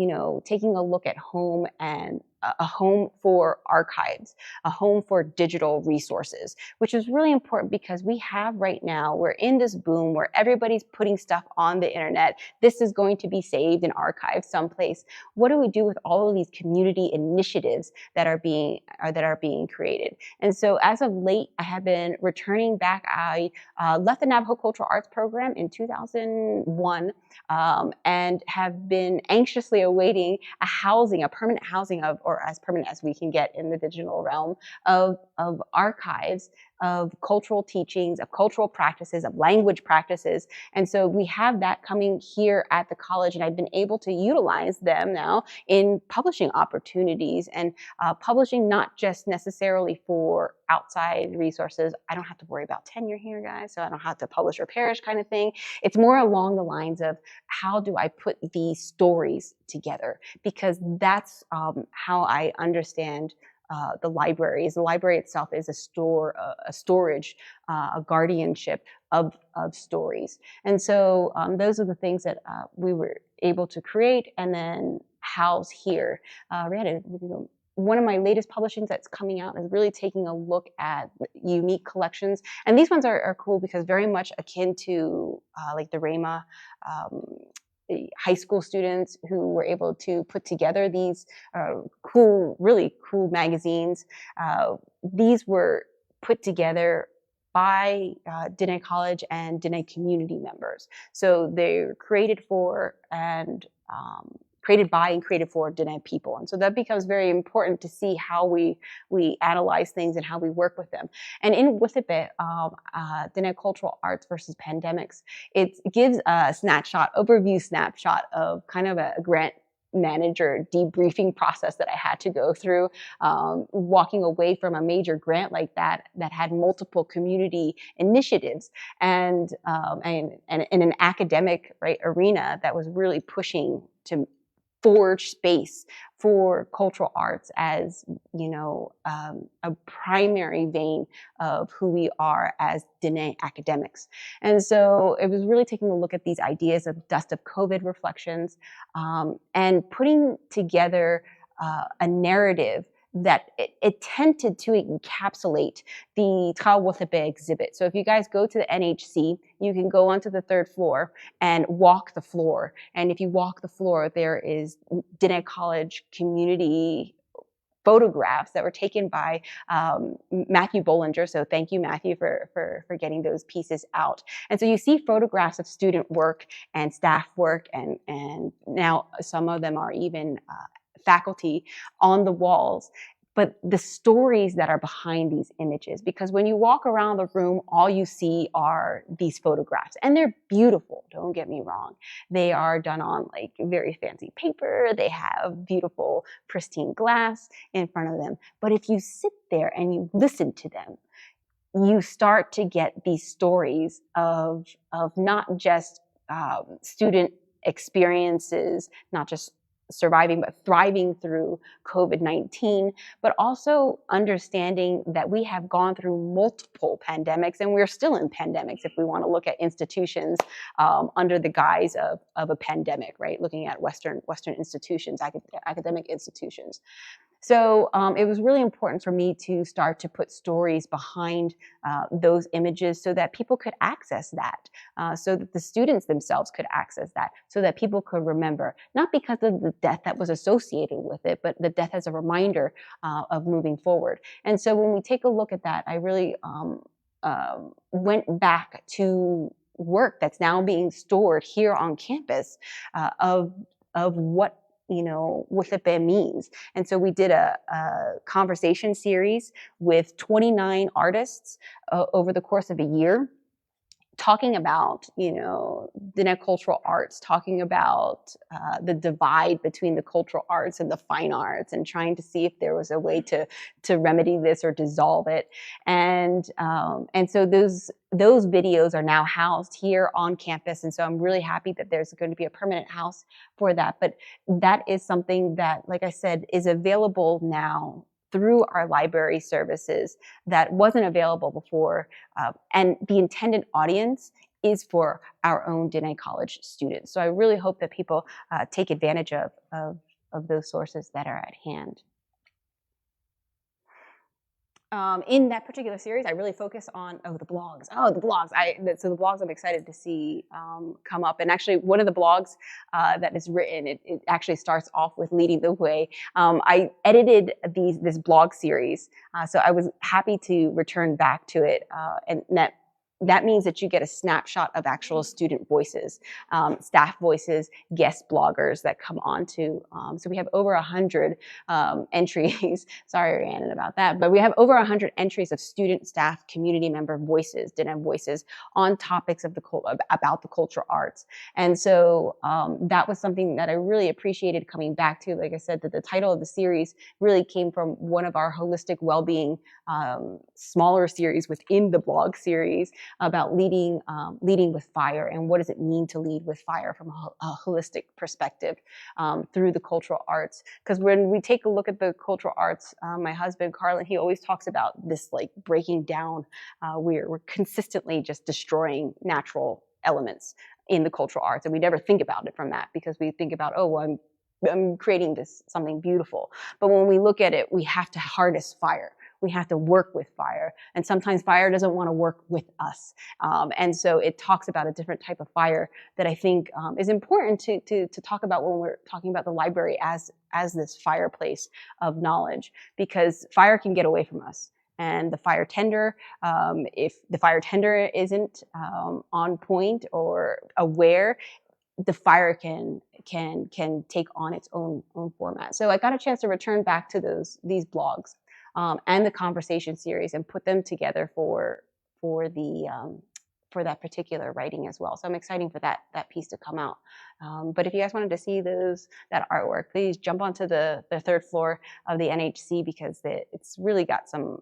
taking a look at home and a home for archives, a home for digital resources, which is really important because we're in this boom where everybody's putting stuff on the internet. This is going to be saved and archived someplace. What do we do with all of these community initiatives that are being created? And so as of late, I have been returning back. I left the Navajo Cultural Arts program in 2001 and have been anxiously awaiting a permanent housing or as permanent as we can get in the digital realm of archives of cultural teachings, of cultural practices, of language practices. And so we have that coming here at the college, and I've been able to utilize them now in publishing opportunities and publishing not just necessarily for outside resources. I don't have to worry about tenure here, guys, so I don't have to publish or perish kind of thing. It's more along the lines of how do I put these stories together, because that's how I understand the library. The library itself is a storage, a guardianship of stories. And so those are the things that we were able to create and then house here. One of my latest publishings that's coming out is really taking a look at unique collections. And these ones are cool because very much akin to like the Rama high school students who were able to put together these really cool magazines. These were put together by Dine College and Dine community members. So they're created for and created by and created for Dine people. And so that becomes very important to see how we analyze things and how we work with them. And in Wichita, Dine Cultural Arts versus Pandemics, it gives a overview snapshot of kind of a grant manager debriefing process that I had to go through, walking away from a major grant like that had multiple community initiatives and in an academic arena that was really pushing to forge space for cultural arts as, a primary vein of who we are as Dine academics. And so it was really taking a look at these ideas of dust of COVID reflections and putting together a narrative that it attempted to encapsulate the Trawathabe exhibit. So if you guys go to the NHC, you can go onto the third floor and walk the floor. And if you walk the floor, there is Dine College community photographs that were taken by Matthew Bollinger. So thank you, Matthew, for getting those pieces out. And so you see photographs of student work and staff work, and now some of them are even faculty on the walls, but the stories that are behind these images, because when you walk around the room, all you see are these photographs, and they're beautiful, don't get me wrong. They are done on like very fancy paper, they have beautiful pristine glass in front of them, but if you sit there and you listen to them, you start to get these stories of not just student experiences, not just surviving but thriving through COVID-19, but also understanding that we have gone through multiple pandemics and we're still in pandemics if we want to look at institutions under the guise of a pandemic, right? Looking at Western institutions, academic institutions. So it was really important for me to start to put stories behind those images so that people could access that, so that the students themselves could access that, so that people could remember, not because of the death that was associated with it, but the death as a reminder of moving forward. And so when we take a look at that, I really went back to work that's now being stored here on campus of what Wichita means. And so we did a conversation series with 29 artists over the course of a year, talking about, the cultural arts, talking about the divide between the cultural arts and the fine arts, and trying to see if there was a way to remedy this or dissolve it. And so those videos are now housed here on campus. And so I'm really happy that there's going to be a permanent house for that. But that is something that, like I said, is available now through our library services that wasn't available before. And the intended audience is for our own Dine College students. So I really hope that people take advantage of those sources that are at hand. In that particular series, I really focus on the blogs. So the blogs I'm excited to see come up. And actually, one of the blogs that is written, it actually starts off with leading the way. I edited this blog series, so I was happy to return back to it, and that that means that you get a snapshot of actual student voices, staff voices, guest bloggers that come on to. So we have over 100 entries. Sorry, Rhiannon, about that. But we have over 100 entries of student, staff, community member voices, dinner voices on topics of about the cultural arts. And so that was something that I really appreciated coming back to. Like I said, that the title of the series really came from one of our holistic well-being smaller series within the blog series about leading with fire, and what does it mean to lead with fire from a holistic perspective through the cultural arts. Because when we take a look at the cultural arts, my husband Carlin, he always talks about this like breaking down. We're consistently just destroying natural elements in the cultural arts, and we never think about it from that, because we think about, oh, well, I'm creating something beautiful. But when we look at it, we have to harness fire. We have to work with fire. And sometimes fire doesn't want to work with us. And so it talks about a different type of fire that I think is important to talk about when we're talking about the library as this fireplace of knowledge, because fire can get away from us. And the fire tender, if the fire tender isn't on point or aware, the fire can take on its own format. So I got a chance to return back to these blogs and the conversation series and put them together for that particular writing as well. So I'm excited for that piece to come out. But if you guys wanted to see that artwork, please jump onto the third floor of the NHC, because it's really got some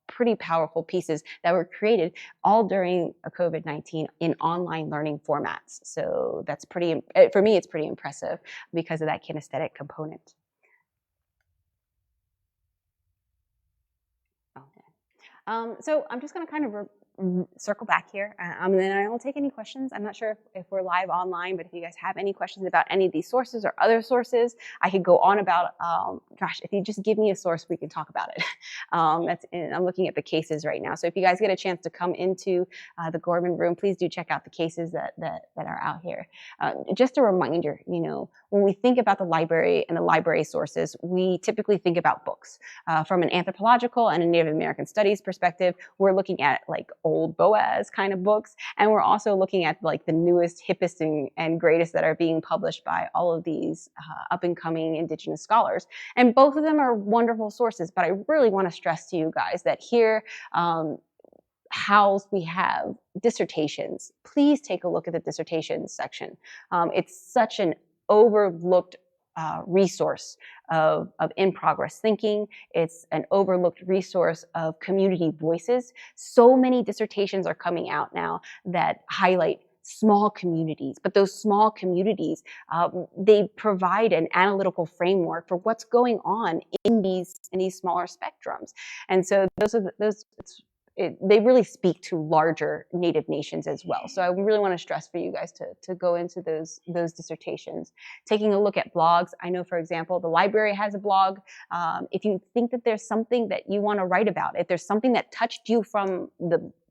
pretty powerful pieces that were created all during a COVID-19 in online learning formats. So that's for me, it's pretty impressive because of that kinesthetic component. Okay. So I'm just going to kind of circle back here, and then I will take any questions. I'm not sure if we're live online, but if you guys have any questions about any of these sources or other sources, I could go on about, gosh, if you just give me a source, we can talk about it. I'm looking at the cases right now. So if you guys get a chance to come into the Gorman room, please do check out the cases that are out here. Just a reminder, when we think about the library and the library sources, we typically think about books. From an anthropological and a Native American studies perspective, we're looking at like old Boaz kind of books. And we're also looking at like the newest, hippest, and greatest that are being published by all of these up and coming Indigenous scholars. And both of them are wonderful sources, but I really want to stress to you guys that here, we have dissertations. Please take a look at the dissertations section. It's such an overlooked resource of in-progress thinking. It's an overlooked resource of community voices. So many dissertations are coming out now that highlight small communities, but those small communities, they provide an analytical framework for what's going on in these smaller spectrums. And so they really speak to larger Native nations as well. So I really want to stress for you guys to go into those dissertations. Taking a look at blogs. I know, for example, the library has a blog. If you think that there's something that you want to write about, if there's something that touched you from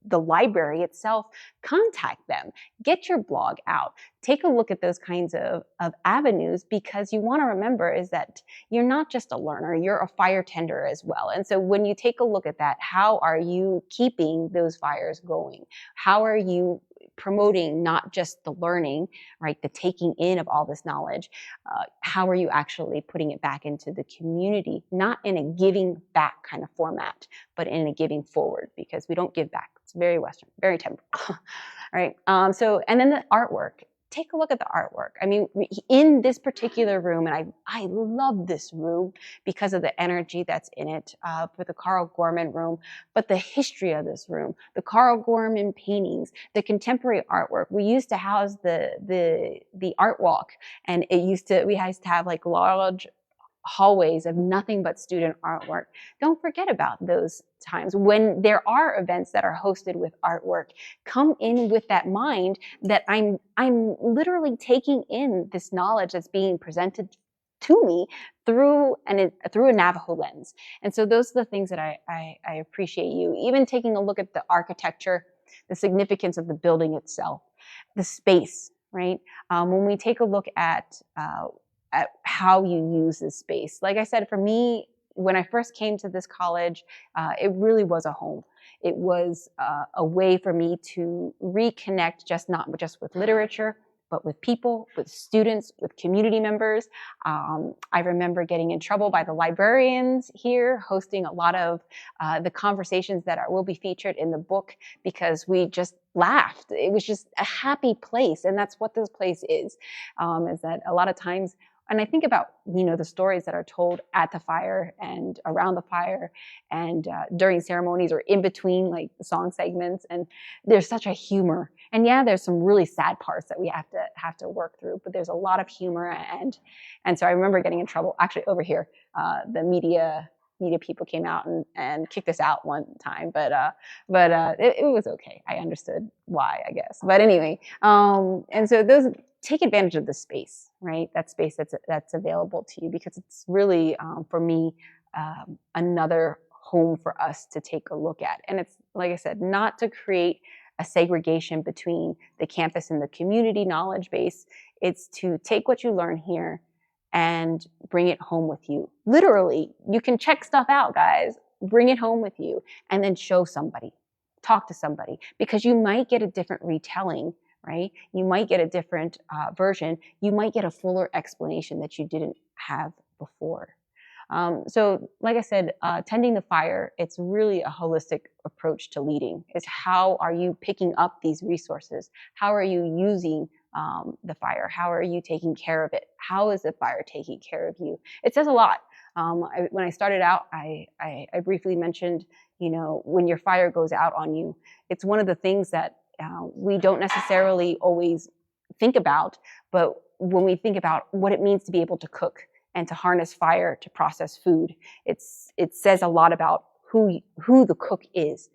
the library itself, contact them. Get your blog out. Take a look at those kinds of avenues, because you want to remember is that you're not just a learner, you're a fire tender as well. And so when you take a look at that, how are you keeping those fires going? How are you promoting not just the learning, right, the taking in of all this knowledge? How are you actually putting it back into the community, not in a giving back kind of format, but in a giving forward, because we don't give back. It's very Western, very temporal. All right. And then the artwork. Take a look at the artwork. I mean, in this particular room, and I love this room because of the energy that's in it for the Carl Gorman room, but the history of this room, the Carl Gorman paintings, the contemporary artwork. We used to house the art walk, and we used to have like large hallways of nothing but student artwork. Don't forget about those times when there are events that are hosted with artwork. Come in with that mind that I'm literally taking in this knowledge that's being presented to me through a Navajo lens. And so those are the things that I appreciate you. Even taking a look at the architecture, the significance of the building itself, the space, right? When we take a look at how you use this space. Like I said, for me, when I first came to this college, it really was a home. It was a way for me to reconnect, not just with literature, but with people, with students, with community members. I remember getting in trouble by the librarians here, hosting a lot of the conversations that will be featured in the book, because we just laughed. It was just a happy place, and that's what this place is that a lot of times, and I think about, the stories that are told at the fire and around the fire and during ceremonies or in between, like the song segments, and there's such a humor. And yeah, there's some really sad parts that we have to work through, but there's a lot of humor. And so I remember getting in trouble, actually over here, the media people came out and kicked us out one time, but it was okay. I understood why, I guess. But anyway, and so those take advantage of the space, right? That space that's available to you, because it's really, for me, another home for us to take a look at. And it's, like I said, not to create a segregation between the campus and the community knowledge base. It's to take what you learn here and bring it home with you. Literally, you can check stuff out, guys. Bring it home with you and then show somebody, talk to somebody, because you might get a different retelling, right? You might get a different version. You might get a fuller explanation that you didn't have before. So like I said, tending the fire, it's really a holistic approach to leading. It's how are you picking up these resources? How are you using the fire? How are you taking care of it? How is the fire taking care of you? It says a lot. When I started out, I briefly mentioned, when your fire goes out on you, it's one of the things that we don't necessarily always think about, but when we think about what it means to be able to cook and to harness fire to process food, it says a lot about who the cook is.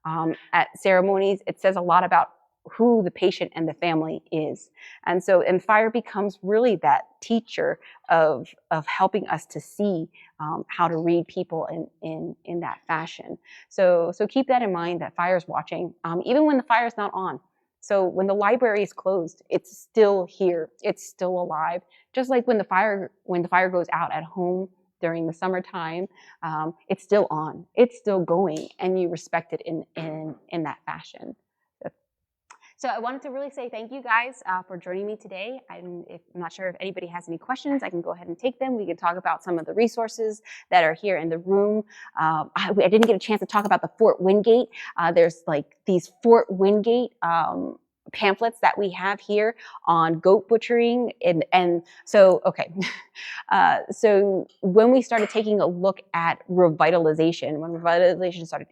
At ceremonies, it says a lot about who the patient and the family is. And fire becomes really that teacher of helping us to see how to read people in that fashion. So keep that in mind, that fire is watching, even when the fire is not on. So when the library is closed, it's still here. It's still alive. Just like when the fire goes out at home during the summertime, it's still on. It's still going, and you respect it in that fashion. So I wanted to really say thank you guys for joining me today. I'm not sure if anybody has any questions. I can go ahead and take them. We can talk about some of the resources that are here in the room. I didn't get a chance to talk about the Fort Wingate. There's like these Fort Wingate pamphlets that we have here on goat butchering. And so, okay. So when we started taking a look at revitalization, when revitalization started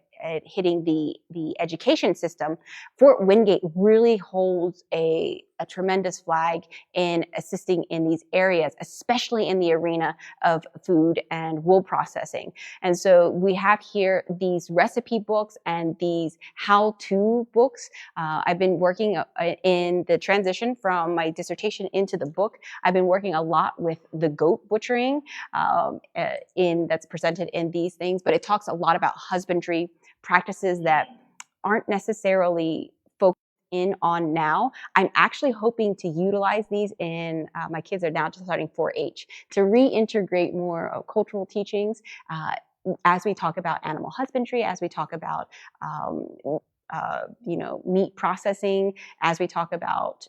hitting the education system, Fort Wingate really holds a tremendous flag in assisting in these areas, especially in the arena of food and wool processing. And so we have here these recipe books and these how-to books. I've been working in the transition from my dissertation into the book. I've been working a lot with the goat butchering that's presented in these things, but it talks a lot about husbandry practices that aren't necessarily focused in on now. I'm actually hoping to utilize these in, my kids are now just starting 4-H, to reintegrate more of cultural teachings as we talk about animal husbandry, as we talk about meat processing, as we talk about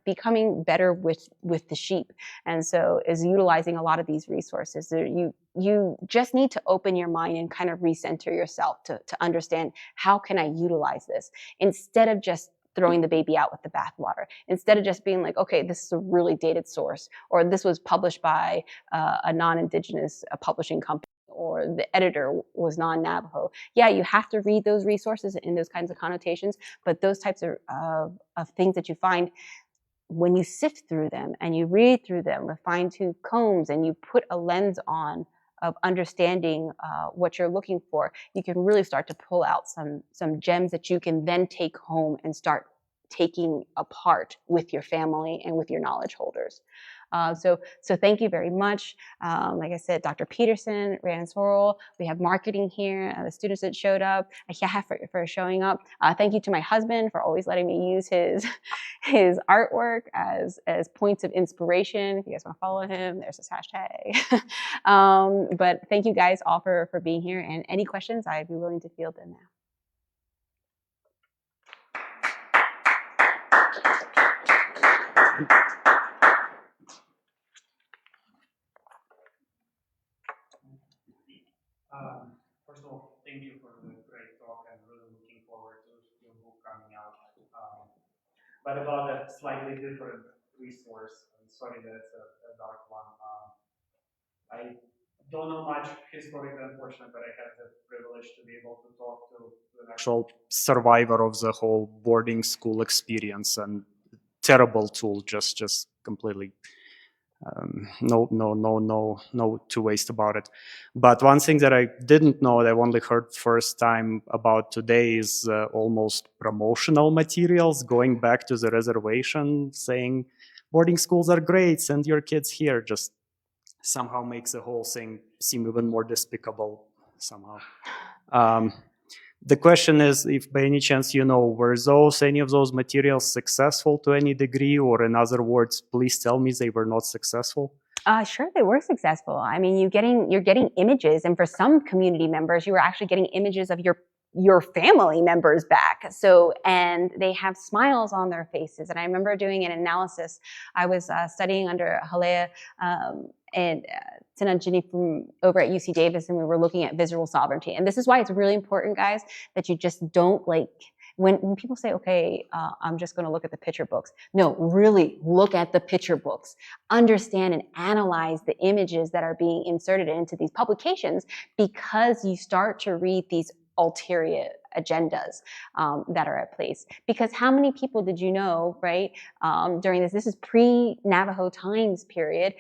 becoming better with the sheep. And so is utilizing a lot of these resources. You just need to open your mind and kind of recenter yourself to understand, how can I utilize this, instead of just throwing the baby out with the bathwater, instead of just being like, okay, this is a really dated source, or this was published by a non-Indigenous publishing company, or the editor was non-Navajo. Yeah, you have to read those resources in those kinds of connotations, but those types of things that you find, when you sift through them and you read through them with fine-tooth combs and you put a lens on of understanding what you're looking for, you can really start to pull out some gems that you can then take home and start taking apart with your family and with your knowledge holders. So thank you very much. Like I said, Dr. Peterson, Rhiannon Sorrell, we have marketing here, the students that showed up, Bich'iya for showing up. Thank you to my husband for always letting me use his artwork as points of inspiration. If you guys want to follow him, there's his hashtag. But thank you guys all for being here, and any questions, I'd be willing to field them now. First of all, thank you for the great talk. I'm really looking forward to your book coming out. But about a slightly different resource, I'm sorry that's a dark one. I don't know much historically, unfortunately, but I had the privilege to be able to talk to an actual survivor of the whole boarding school experience, and terrible tool, just completely no two ways about it. But one thing that I didn't know, that I've only heard first time about today, is almost promotional materials going back to the reservation, saying boarding schools are great, send your kids here, just somehow makes the whole thing seem even more despicable somehow. The question is, if by any chance you know, were any of those materials successful to any degree, or in other words, please tell me they were not successful? Sure, they were successful. I mean, you're getting images, and for some community members, you were actually getting images of your family members back. So, and they have smiles on their faces. And I remember doing an analysis. I was studying under Halea and Tinanjini from over at UC Davis, and we were looking at visual sovereignty. And this is why it's really important, guys, that you just don't when people say, okay, I'm just going to look at the picture books. No, really look at the picture books. Understand and analyze the images that are being inserted into these publications, because you start to read these ulterior agendas that are at place. Because how many people did you know, right, during this is pre-Navajo times period,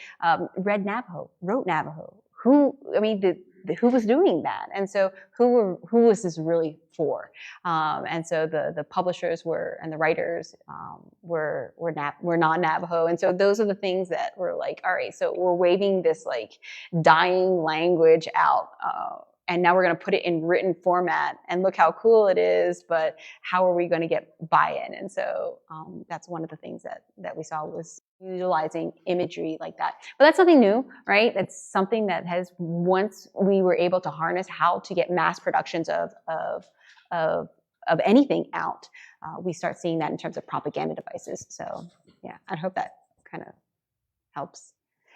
read Navajo, wrote Navajo? Who was doing that? And so who was this really for? And so the publishers and the writers were not Navajo. And so those are the things that were like, all right, so we're waving this like dying language out, and now we're going to put it in written format, and look how cool it is, but how are we going to get buy-in? And so that's one of the things that we saw, was utilizing imagery like that. But that's nothing new, right? That's something that has, once we were able to harness how to get mass productions of anything out, we start seeing that in terms of propaganda devices. So yeah, I hope that kind of helps.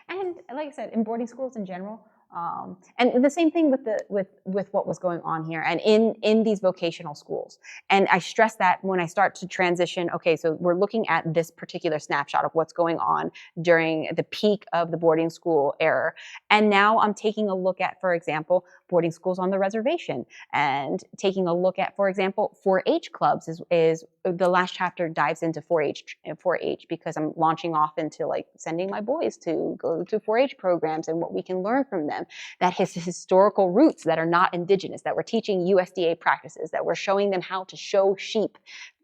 And like I said, in boarding schools in general, and the same thing with what was going on here and in these vocational schools. And I stress that when I start to transition, okay, so we're looking at this particular snapshot of what's going on during the peak of the boarding school era. And now I'm taking a look at, for example, boarding schools on the reservation, and taking a look at, for example, 4-H clubs is the last chapter dives into 4-H, because I'm launching off into like sending my boys to go to 4-H programs and what we can learn from them. That has historical roots that are not indigenous, that we're teaching USDA practices, that we're showing them how to show sheep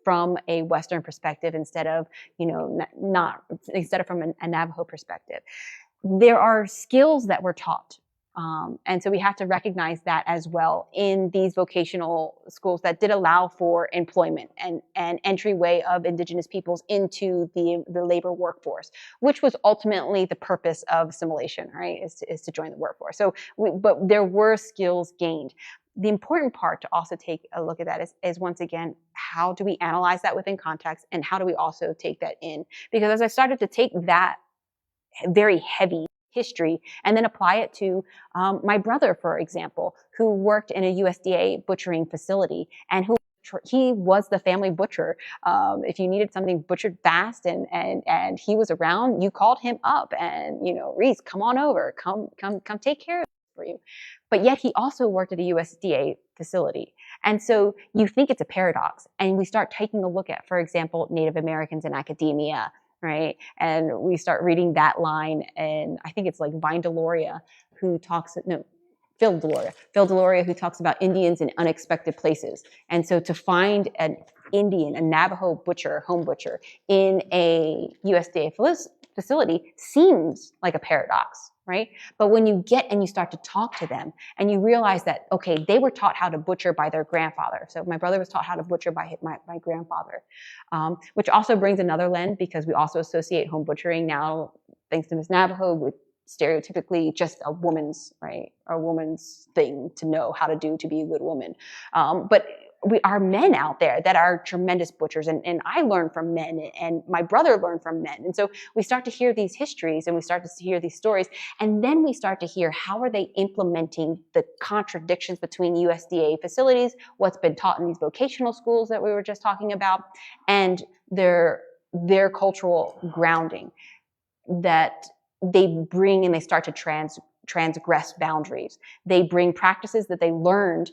from a Western perspective instead of, instead of from a Navajo perspective. There are skills that we're taught. And so we have to recognize that as well in these vocational schools that did allow for employment and entryway of indigenous peoples into the labor workforce, which was ultimately the purpose of assimilation, right, is to join the workforce. So, but there were skills gained. The important part to also take a look at that is once again, how do we analyze that within context, and how do we also take that in? Because as I started to take that very heavy history and then apply it to my brother, for example, who worked in a USDA butchering facility, and he was the family butcher. If you needed something butchered fast and he was around, you called him up and, Reese, come on over, come take care of it for you. But yet he also worked at a USDA facility. And so you think it's a paradox. And we start taking a look at, for example, Native Americans in academia, right? And we start reading that line, and I think it's like Phil Deloria, who talks about Indians in unexpected places. And so to find an Indian, a Navajo butcher, home butcher, in a USDA facility seems like a paradox, right? But when you get and you start to talk to them and you realize that, okay, they were taught how to butcher by their grandfather. So my brother was taught how to butcher by my grandfather, which also brings another lens, because we also associate home butchering now, thanks to Ms. Navajo, with stereotypically just a woman's, right, a woman's thing to know how to do to be a good woman. But we are men out there that are tremendous butchers, and I learned from men, and my brother learned from men. And so we start to hear these histories and we start to hear these stories, and then we start to hear how are they implementing the contradictions between USDA facilities, what's been taught in these vocational schools that we were just talking about, and their cultural grounding that they bring, and they start to transgress boundaries. They bring practices that they learned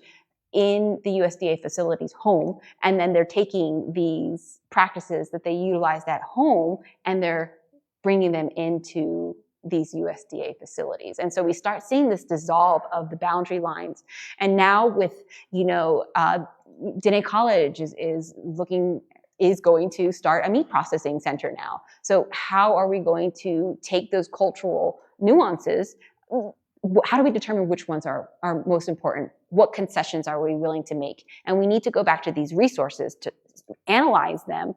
in the USDA facilities home, and then they're taking these practices that they utilized at home and they're bringing them into these USDA facilities. And so we start seeing this dissolve of the boundary lines. And now with, Dine College is going to start a meat processing center now. So how are we going to take those cultural nuances? How do we determine which ones are most important? What concessions are we willing to make? And we need to go back to these resources to analyze them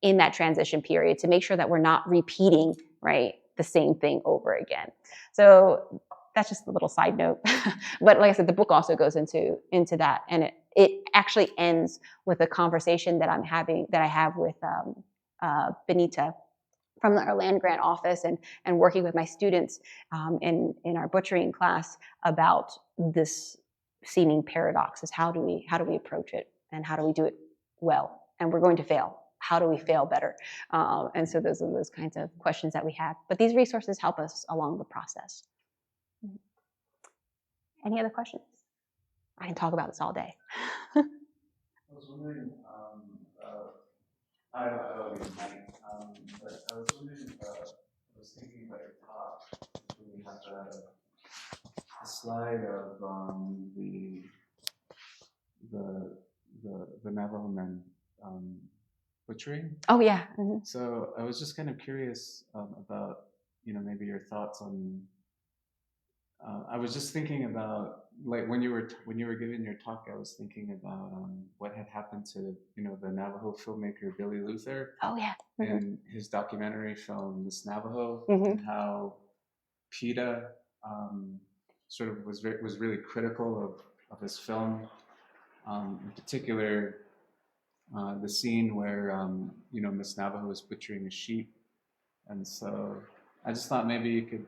in that transition period to make sure that we're not repeating, right, the same thing over again. So that's just a little side note. But like I said, the book also goes into that, and it actually ends with a conversation that I have with Benita from our land grant office, and working with my students in our butchering class about this seeming paradox. Is how do we approach it, and how do we do it well? And we're going to fail. How do we fail better? And so those are those kinds of questions that we have. But these resources help us along the process. Any other questions? I can talk about this all day. I was wondering, I don't know, but I was wondering, I was thinking about your talk, when you have a slide of the Navajo men butchering. Oh yeah. Mm-hmm. So I was just kind of curious about, maybe your thoughts on. I was just thinking about, like, when you were giving your talk, I was thinking about what had happened to the Navajo filmmaker Billy Luther. Oh yeah. Mm-hmm. And his documentary film Miss Navajo, Mm-hmm. and how PETA sort of was really critical of his film, in particular the scene where Miss Navajo is butchering a sheep, and so I just thought maybe you could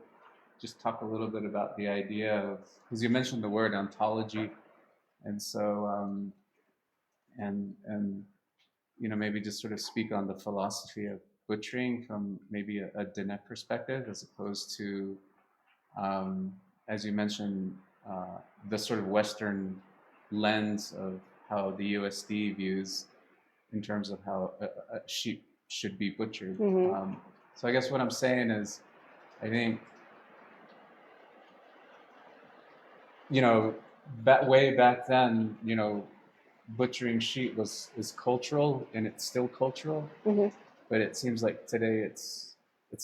just talk a little bit about the idea of, because you mentioned the word ontology, and so and maybe just sort of speak on the philosophy of butchering from maybe a Dine perspective, as opposed to, as you mentioned, the sort of Western lens of how the USD views in terms of how a sheep should be butchered. Mm-hmm. So I guess what I'm saying is, I think, way back then, butchering sheep is cultural, and it's still cultural. Mm-hmm. But it seems like today it's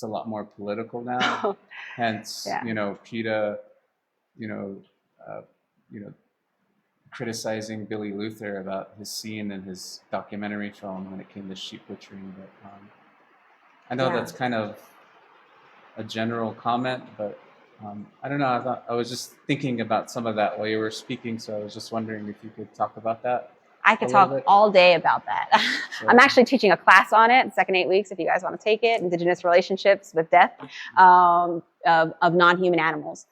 a lot more political now. Hence, Yeah. PETA, criticizing Billy Luther about his scene in his documentary film when it came to sheep butchering. But I know that's kind of a general comment, but I don't know. I was just thinking about some of that while you were speaking, so I was just wondering if you could talk about that. I could talk all day about that. I'm actually teaching a class on it in second 8 weeks, if you guys want to take it, Indigenous Relationships with Death of Non-Human Animals.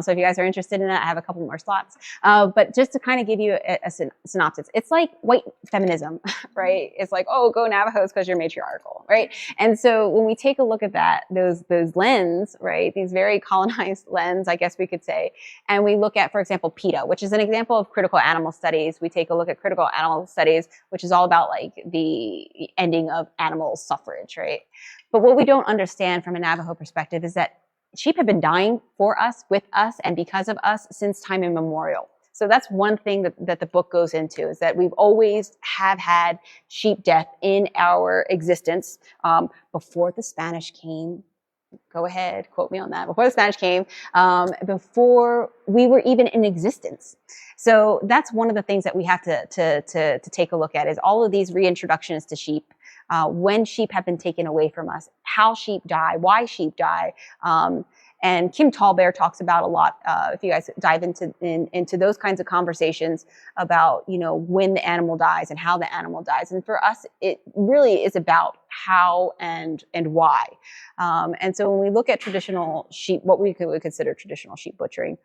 So if you guys are interested in it, I have a couple more slots. But just to kind of give you a synopsis, it's like white feminism, right? It's like, oh, go Navajos because you're matriarchal, right? And so when we take a look at that, those lens, right, these very colonized lens, I guess we could say, and we look at, for example, PETA, which is an example of critical animal studies. We take a look at critical animal studies, which is all about like the ending of animal suffrage, right? But what we don't understand from a Navajo perspective is that sheep have been dying for us, with us, and because of us since time immemorial. So that's one thing that the book goes into, is that we've always have had sheep death in our existence before the Spanish came, go ahead, quote me on that, before the Spanish came, before we were even in existence. So that's one of the things that we have to take a look at, is all of these reintroductions to sheep, when sheep have been taken away from us, how sheep die, why sheep die. And Kim Tallbear talks about a lot, if you guys dive into those kinds of conversations about, you know, when the animal dies and how the animal dies. And for us, it really is about how and why. And so when we look at traditional sheep, what we would consider traditional sheep butchering,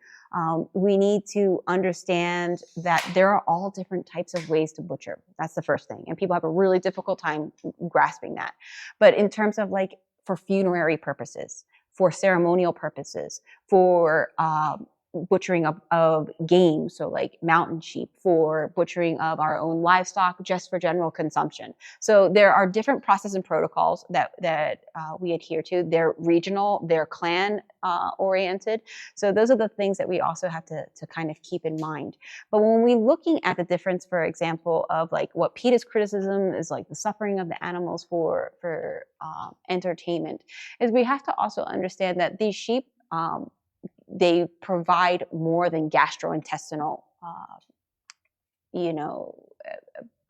we need to understand that there are all different types of ways to butcher. That's the first thing. And people have a really difficult time grasping that. But in terms of like for funerary purposes, for ceremonial purposes, for butchering of game, so like mountain sheep, for butchering of our own livestock, just for general consumption. So there are different processes and protocols that we adhere to. They're regional, they're clan oriented. So those are the things that we also have to kind of keep in mind. But when we're looking at the difference, for example, of like what PETA's criticism is, like the suffering of the animals for entertainment, is we have to also understand that these sheep, they provide more than gastrointestinal,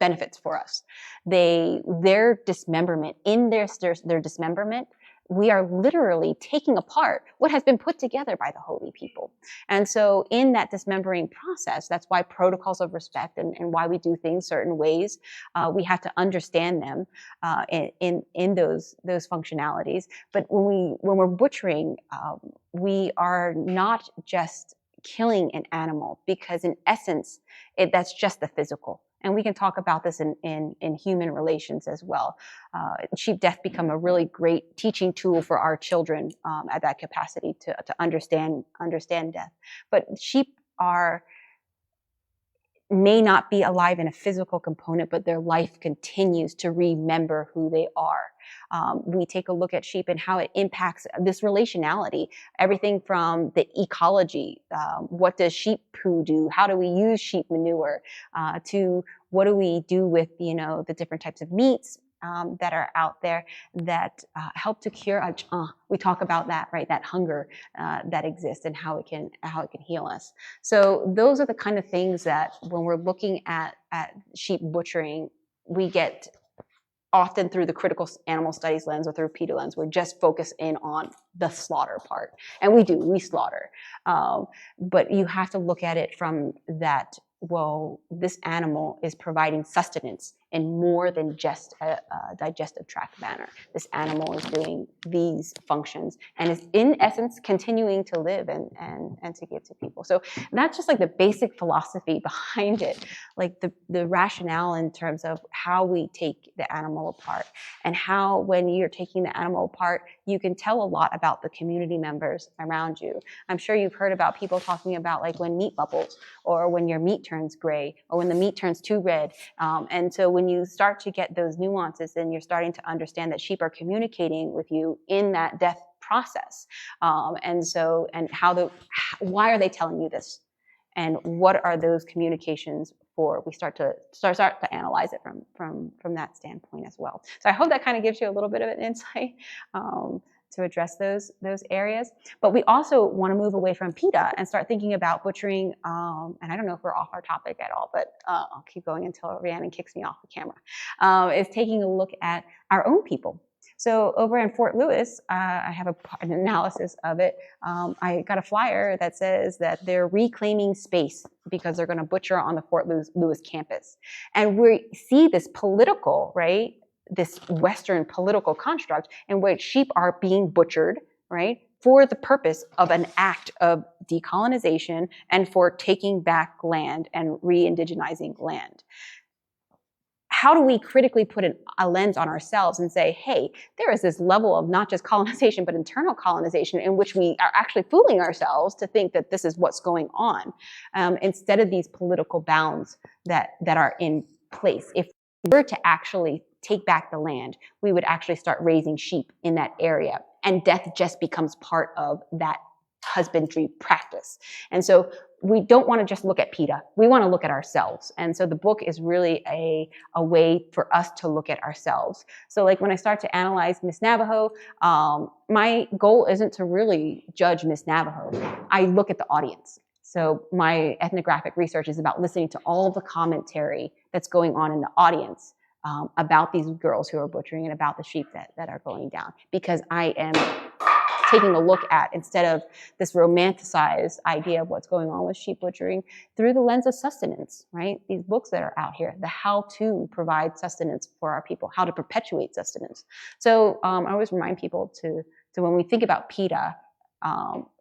benefits for us. Their dismemberment, in their dismemberment, we are literally taking apart what has been put together by the holy people. And so in that dismembering process, that's why protocols of respect and why we do things certain ways, we have to understand them in those functionalities. But when we're butchering, we are not just killing an animal, because in essence, that's just the physical. And we can talk about this in human relations as well. Sheep death become a really great teaching tool for our children at that capacity to understand death. But sheep may not be alive in a physical component, but their life continues to remember who they are. We take a look at sheep and how it impacts this relationality, everything from the ecology, what does sheep poo do, how do we use sheep manure, to what do we do with, the different types of meats that are out there that help to cure. We talk about that, right? That hunger that exists and how it can heal us. So those are the kind of things that when we're looking at sheep butchering, we get often through the critical animal studies lens or through PETA lens, we're just focused in on the slaughter part. And we slaughter. But you have to look at it from that, well, this animal is providing sustenance in more than just a digestive tract manner. This animal is doing these functions and is in essence continuing to live and to give to people. So that's just like the basic philosophy behind it, like the rationale in terms of how we take the animal apart, and how when you're taking the animal apart, you can tell a lot about the community members around you. I'm sure you've heard about people talking about like when meat bubbles, or when your meat turns gray, or when the meat turns too red. And so when you start to get those nuances, then you're starting to understand that sheep are communicating with you in that death process. And why are they telling you this? And what are those communications for? We start to analyze it from that standpoint as well. So I hope that kind of gives you a little bit of an insight to address those areas. But we also want to move away from PETA and start thinking about butchering. And I don't know if we're off our topic at all, but I'll keep going until Rhiannon kicks me off the camera. Is taking a look at our own people. So over in Fort Lewis, I have an analysis of it. I got a flyer that says that they're reclaiming space because they're going to butcher on the Fort Lewis campus. And we see this political, right? This Western political construct in which sheep are being butchered, right? For the purpose of an act of decolonization and for taking back land and re-indigenizing land. How do we critically put a lens on ourselves and say, hey, there is this level of not just colonization, but internal colonization in which we are actually fooling ourselves to think that this is what's going on, instead of these political bounds that are in place. If we were to actually take back the land, we would actually start raising sheep in that area. And death just becomes part of that husbandry practice. And so we don't want to just look at PETA. We want to look at ourselves. And so the book is really a way for us to look at ourselves. So like when I start to analyze Miss Navajo, my goal isn't to really judge Miss Navajo. I look at the audience. So my ethnographic research is about listening to all the commentary that's going on in the audience about these girls who are butchering and about the sheep that are going down. Because I am taking a look at, instead of this romanticized idea of what's going on with sheep butchering, through the lens of sustenance, right? These books that are out here, the how to provide sustenance for our people, how to perpetuate sustenance. So I always remind people to when we think about PETA,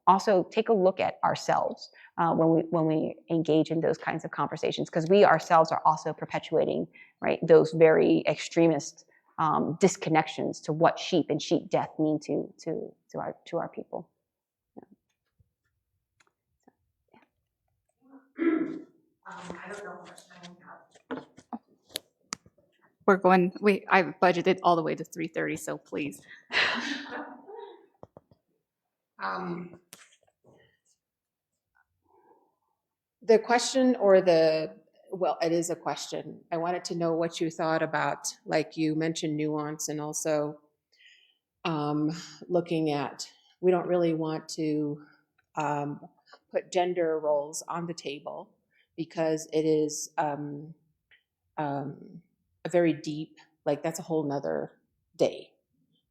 also take a look at ourselves when we engage in those kinds of conversations, because we ourselves are also perpetuating, right, those very extremist disconnections to what sheep and sheep death mean to our people. I don't know how much time we have. We're going, I budgeted all the way to 3:30, so please. The question or well, it is a question. I wanted to know what you thought about, like you mentioned nuance, and also looking at, we don't really want to put gender roles on the table because it is a very deep, like that's a whole nother day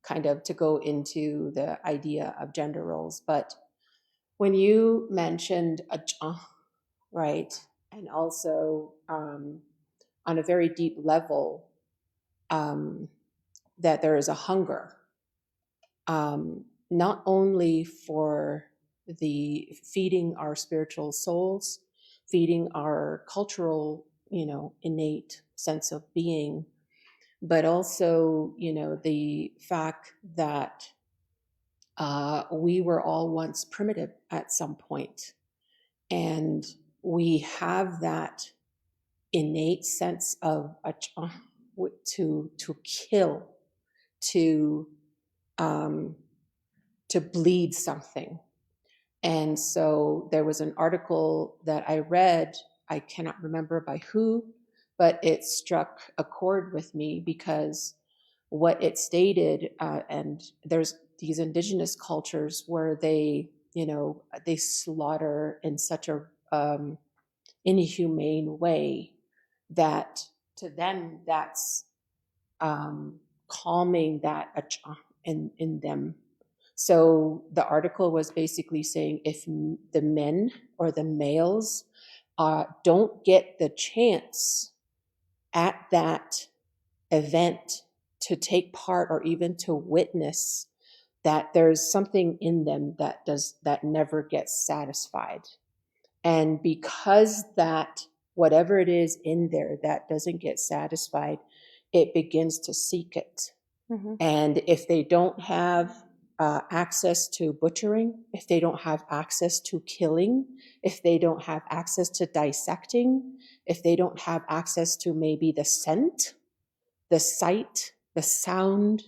kind of to go into the idea of gender roles. But when you mentioned right, and also on a very deep level, that there is a hunger, not only for the feeding our spiritual souls, feeding our cultural, innate sense of being, but also, the fact that we were all once primitive at some point, and we have that innate sense of to kill, to bleed something. And so there was an article that I read, I cannot remember by who, but it struck a chord with me because what it stated, and there's these indigenous cultures where they slaughter in such a inhumane way that to them that's calming that in them. So the article was basically saying if the men or the males don't get the chance at that event to take part or even to witness, that there's something in them that never gets satisfied. And because that, whatever it is in there that doesn't get satisfied, it begins to seek it. Mm-hmm. And if they don't have access to butchering, if they don't have access to killing, if they don't have access to dissecting, if they don't have access to maybe the scent, the sight, the sound,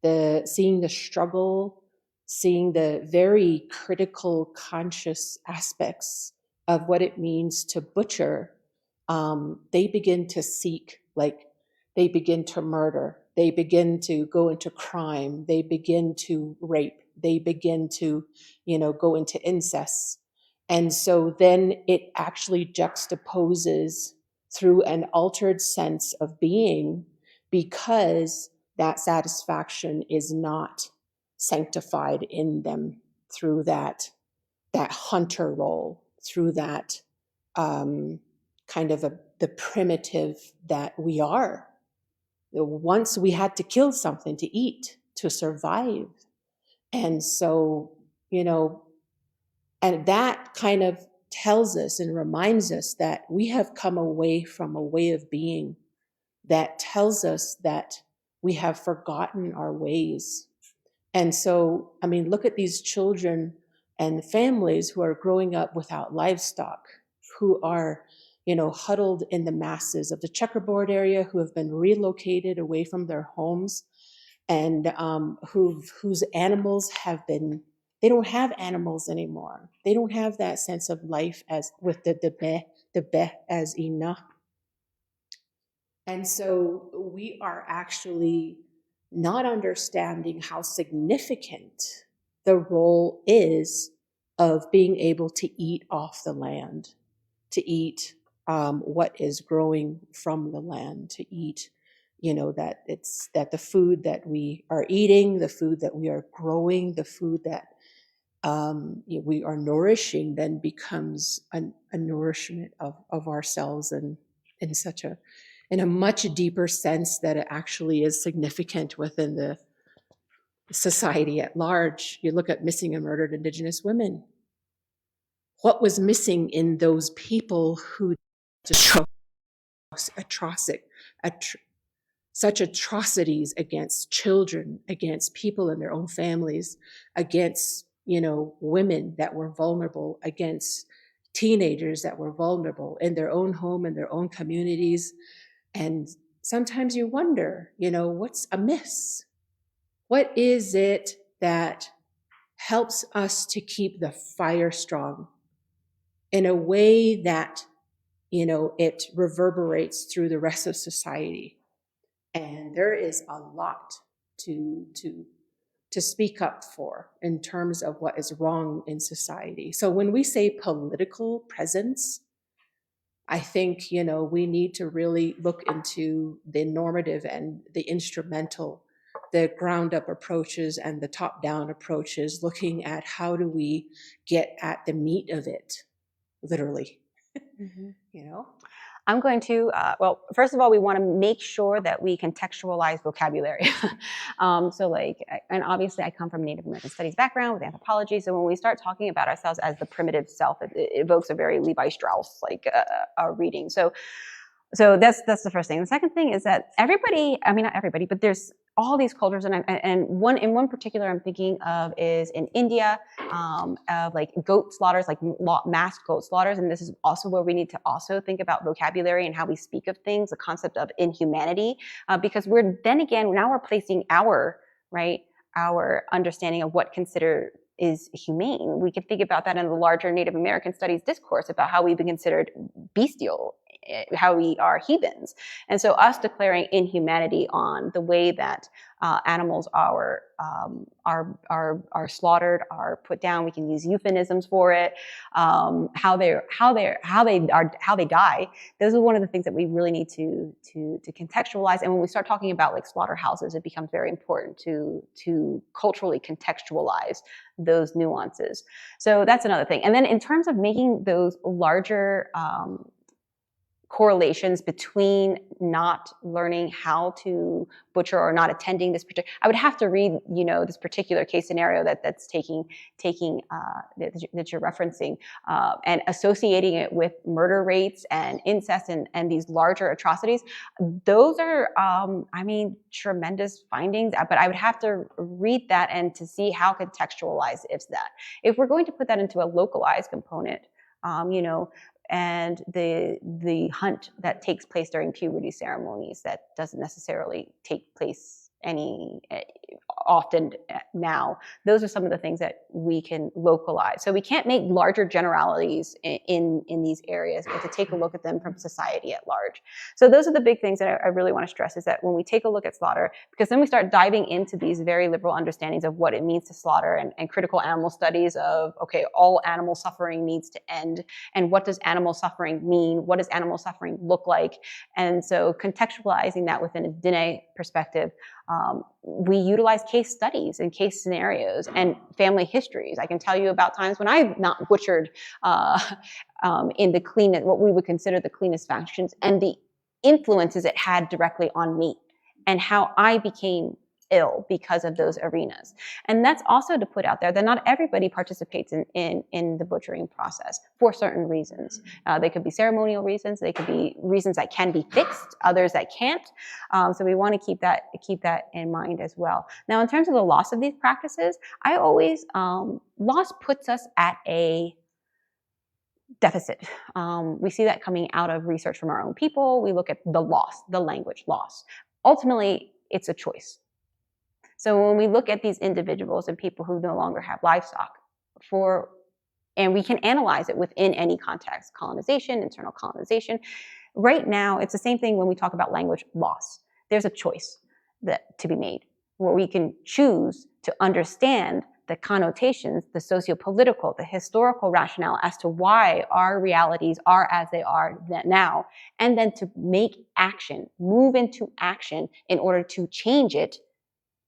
seeing the struggle, seeing the very critical, conscious aspects of what it means to butcher, they begin to seek, like they begin to murder, they begin to go into crime, they begin to rape, they begin to, go into incest. And so then it actually juxtaposes through an altered sense of being, because that satisfaction is not sanctified in them through that hunter role, through that kind of the primitive that we are. Once we had to kill something to eat, to survive. And so, and that kind of tells us and reminds us that we have come away from a way of being that tells us that we have forgotten our ways. And so, look at these children and families who are growing up without livestock, who are, huddled in the masses of the checkerboard area, who have been relocated away from their homes, and whose animals have been They don't have animals anymore. They don't have that sense of life as with the be as enough. And so we are actually not understanding how significant the role is of being able to eat off the land, to eat what is growing from the land, to eat, that the food that we are eating, the food that we are growing, the food that we are nourishing then becomes a nourishment of ourselves, and in a much deeper sense that it actually is significant within the society at large. You look at missing and murdered Indigenous women. What was missing in those people who such atrocities against children, against people in their own families, against women that were vulnerable, against teenagers that were vulnerable in their own home, in their own communities. And sometimes you wonder, what's amiss? What is it that helps us to keep the fire strong in a way that, it reverberates through the rest of society? And there is a lot to speak up for in terms of what is wrong in society. So when we say political presence, I think, we need to really look into the normative and the instrumental, the ground up approaches and the top down approaches, looking at how do we get at the meat of it, literally. I'm going to, well, first of all, we want to make sure that we contextualize vocabulary. And obviously I come from a Native American studies background with anthropology. So when we start talking about ourselves as the primitive self, it evokes a very Levi Strauss reading. So that's the first thing. The second thing is that not everybody, but there's all these cultures, and one particular I'm thinking of is in India, of like goat slaughters, like mass goat slaughters, and this is also where we need to also think about vocabulary and how we speak of things, the concept of inhumanity, because now we're placing our understanding of what considered is humane. We can think about that in the larger Native American studies discourse about how we've been considered bestial, how we are heathens. And so us declaring inhumanity on the way that animals are slaughtered, are put down. We can use euphemisms for it. How they die. Those are one of the things that we really need to contextualize. And when we start talking about like slaughterhouses, it becomes very important to culturally contextualize those nuances. So that's another thing. And then in terms of making those larger correlations between not learning how to butcher or not attending this particular, I would have to read, this particular case scenario that's taking that you're referencing, and associating it with murder rates and incest and these larger atrocities. Those are, tremendous findings, but I would have to read that and to see how contextualized is that. If we're going to put that into a localized component, and the hunt that takes place during puberty ceremonies that doesn't necessarily take place often now. Those are some of the things that we can localize. So we can't make larger generalities in these areas. We have to take a look at them from society at large. So those are the big things that I really want to stress, is that when we take a look at slaughter, because then we start diving into these very liberal understandings of what it means to slaughter, and critical animal studies of, okay, all animal suffering needs to end. And what does animal suffering mean? What does animal suffering look like? And so contextualizing that within a Dine perspective, we utilize case studies and case scenarios and family histories. I can tell you about times when I've not butchered in the cleanest, what we would consider the cleanest fashions, and the influences it had directly on me and how I became ill because of those arenas. And that's also to put out there that not everybody participates in the butchering process for certain reasons. They could be ceremonial reasons. They could be reasons that can be fixed, others that can't. So we want to keep that in mind as well. Now, in terms of the loss of these practices, I always, loss puts us at a deficit. We see that coming out of research from our own people. We look at the loss, the language loss. Ultimately, it's a choice. So when we look at these individuals and people who no longer have livestock, and we can analyze it within any context, colonization, internal colonization. Right now, it's the same thing when we talk about language loss. There's a choice to be made where we can choose to understand the connotations, the socio-political, the historical rationale as to why our realities are as they are now, and then to make action, move into action in order to change it,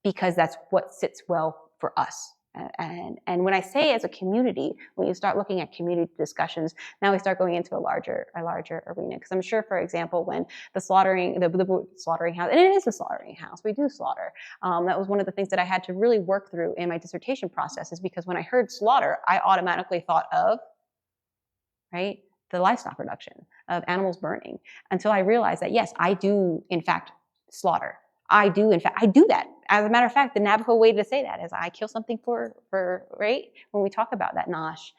because that's what sits well for us. And when I say as a community, when you start looking at community discussions, now we start going into a larger arena. Because I'm sure, for example, when the slaughtering house, and it is a slaughtering house, we do slaughter. That was one of the things that I had to really work through in my dissertation process, is because when I heard slaughter, I automatically thought of, right, the livestock production, of animals burning, until I realized that, yes, I do, in fact, slaughter. I do that. As a matter of fact, the Navajo way to say that is I kill something for right? When we talk about that nosh,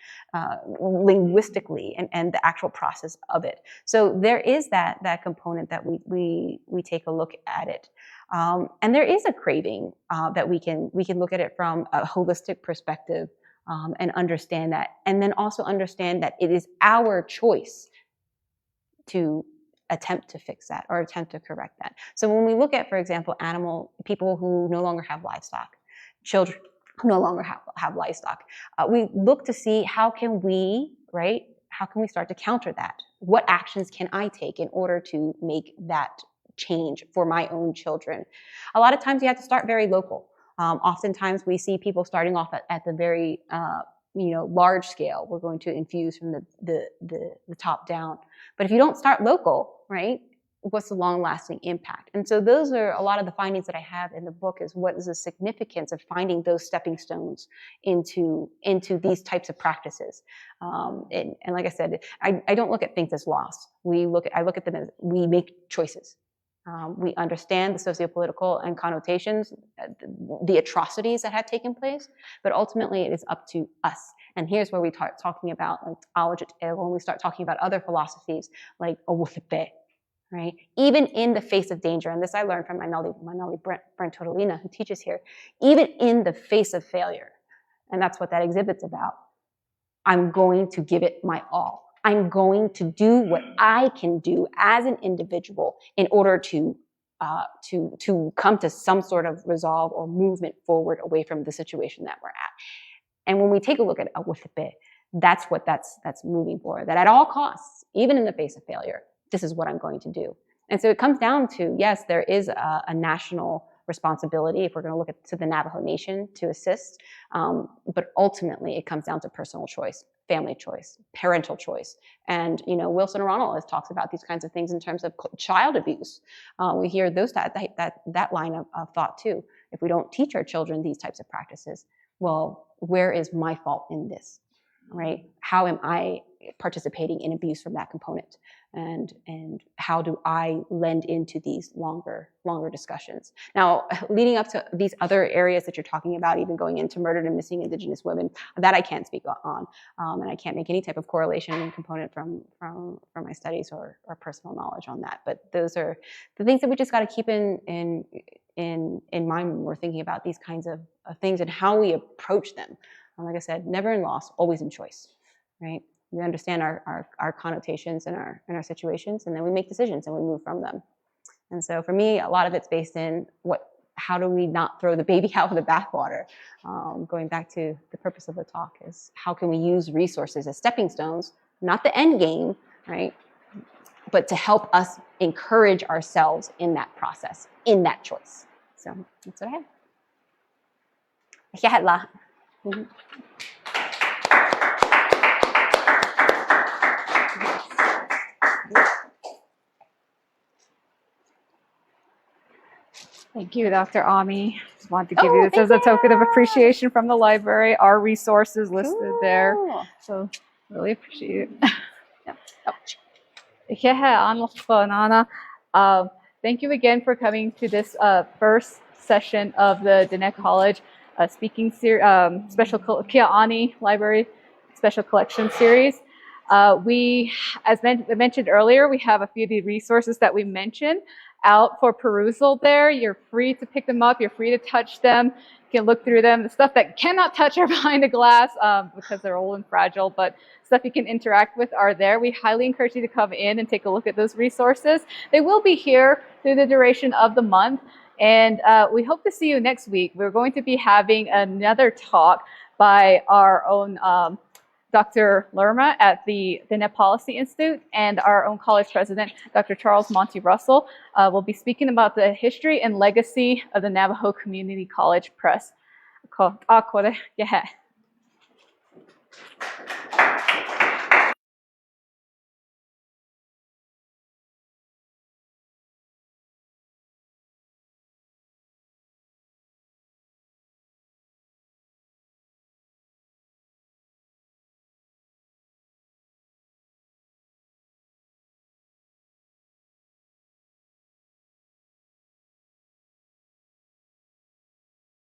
linguistically and the actual process of it. So there is that component that we take a look at it. And there is a craving that we can look at it from a holistic perspective and understand that. And then also understand that it is our choice to attempt to fix that or attempt to correct that. So when we look at, for example, people who no longer have livestock, children who no longer have livestock, we look to see how can we start to counter that? What actions can I take in order to make that change for my own children? A lot of times you have to start very local. Oftentimes we see people starting off at the very large scale. We're going to infuse from the top down. But if you don't start local, right, what's the long-lasting impact? And so those are a lot of the findings that I have in the book, is what is the significance of finding those stepping stones into these types of practices. And like I said, I don't look at things as loss. I look at them as we make choices. We understand the socio-political and connotations, the atrocities that had taken place, but ultimately it is up to us. And here's where we start talking about when we start talking about other philosophies like Owuthepe, right? Even in the face of danger, and this I learned from my Nolly Brent Tortolina, who teaches here, even in the face of failure, and that's what that exhibit's about, I'm going to give it my all. I'm going to do what I can do as an individual in order to come to some sort of resolve or movement forward away from the situation that we're at. And when we take a look at Owuthepe, that's what that's moving for, that at all costs, even in the face of failure, this is what I'm going to do. And so it comes down to, yes, there is a national responsibility if we're going to look to the Navajo Nation to assist, but ultimately it comes down to personal choice, family choice, parental choice. And Wilson Ronald talks about these kinds of things in terms of child abuse. We hear that line of thought too. If we don't teach our children these types of practices, well, where is my fault in this, right? How am I participating in abuse from that component? And how do I lend into these longer discussions? Now, leading up to these other areas that you're talking about, even going into murdered and missing Indigenous women, that I can't speak on, and I can't make any type of correlation and component from my studies or personal knowledge on that. But those are the things that we just got to keep in mind when we're thinking about these kinds of things and how we approach them. Like I said, never in loss, always in choice, right? We understand our connotations and our situations, and then we make decisions and we move from them. And so for me, a lot of it's based in how do we not throw the baby out with the bathwater? Going back to the purpose of the talk is how can we use resources as stepping stones, not the end game, right? But to help us encourage ourselves in that process, in that choice. So that's what I have. Thank you, Dr. Ami. Just wanted to give you this as a token of appreciation from the library. Our resources listed there. So really appreciate it. Thank you again for coming to this first session of the Dine College speaking series, special Kia'ani Library Special Collection Series. As mentioned earlier, we have a few of the resources that we mentioned out for perusal there. You're free to pick them up. You're free to touch them. You can look through them. The stuff that cannot touch are behind the glass because they're old and fragile, but stuff you can interact with are there. We highly encourage you to come in and take a look at those resources. They will be here through the duration of the month. And we hope to see you next week. We're going to be having another talk by our own Dr. Lerma at the Net Policy Institute, and our own college president, Dr. Charles Monty Russell, will be speaking about the history and legacy of the Navajo Community College Press.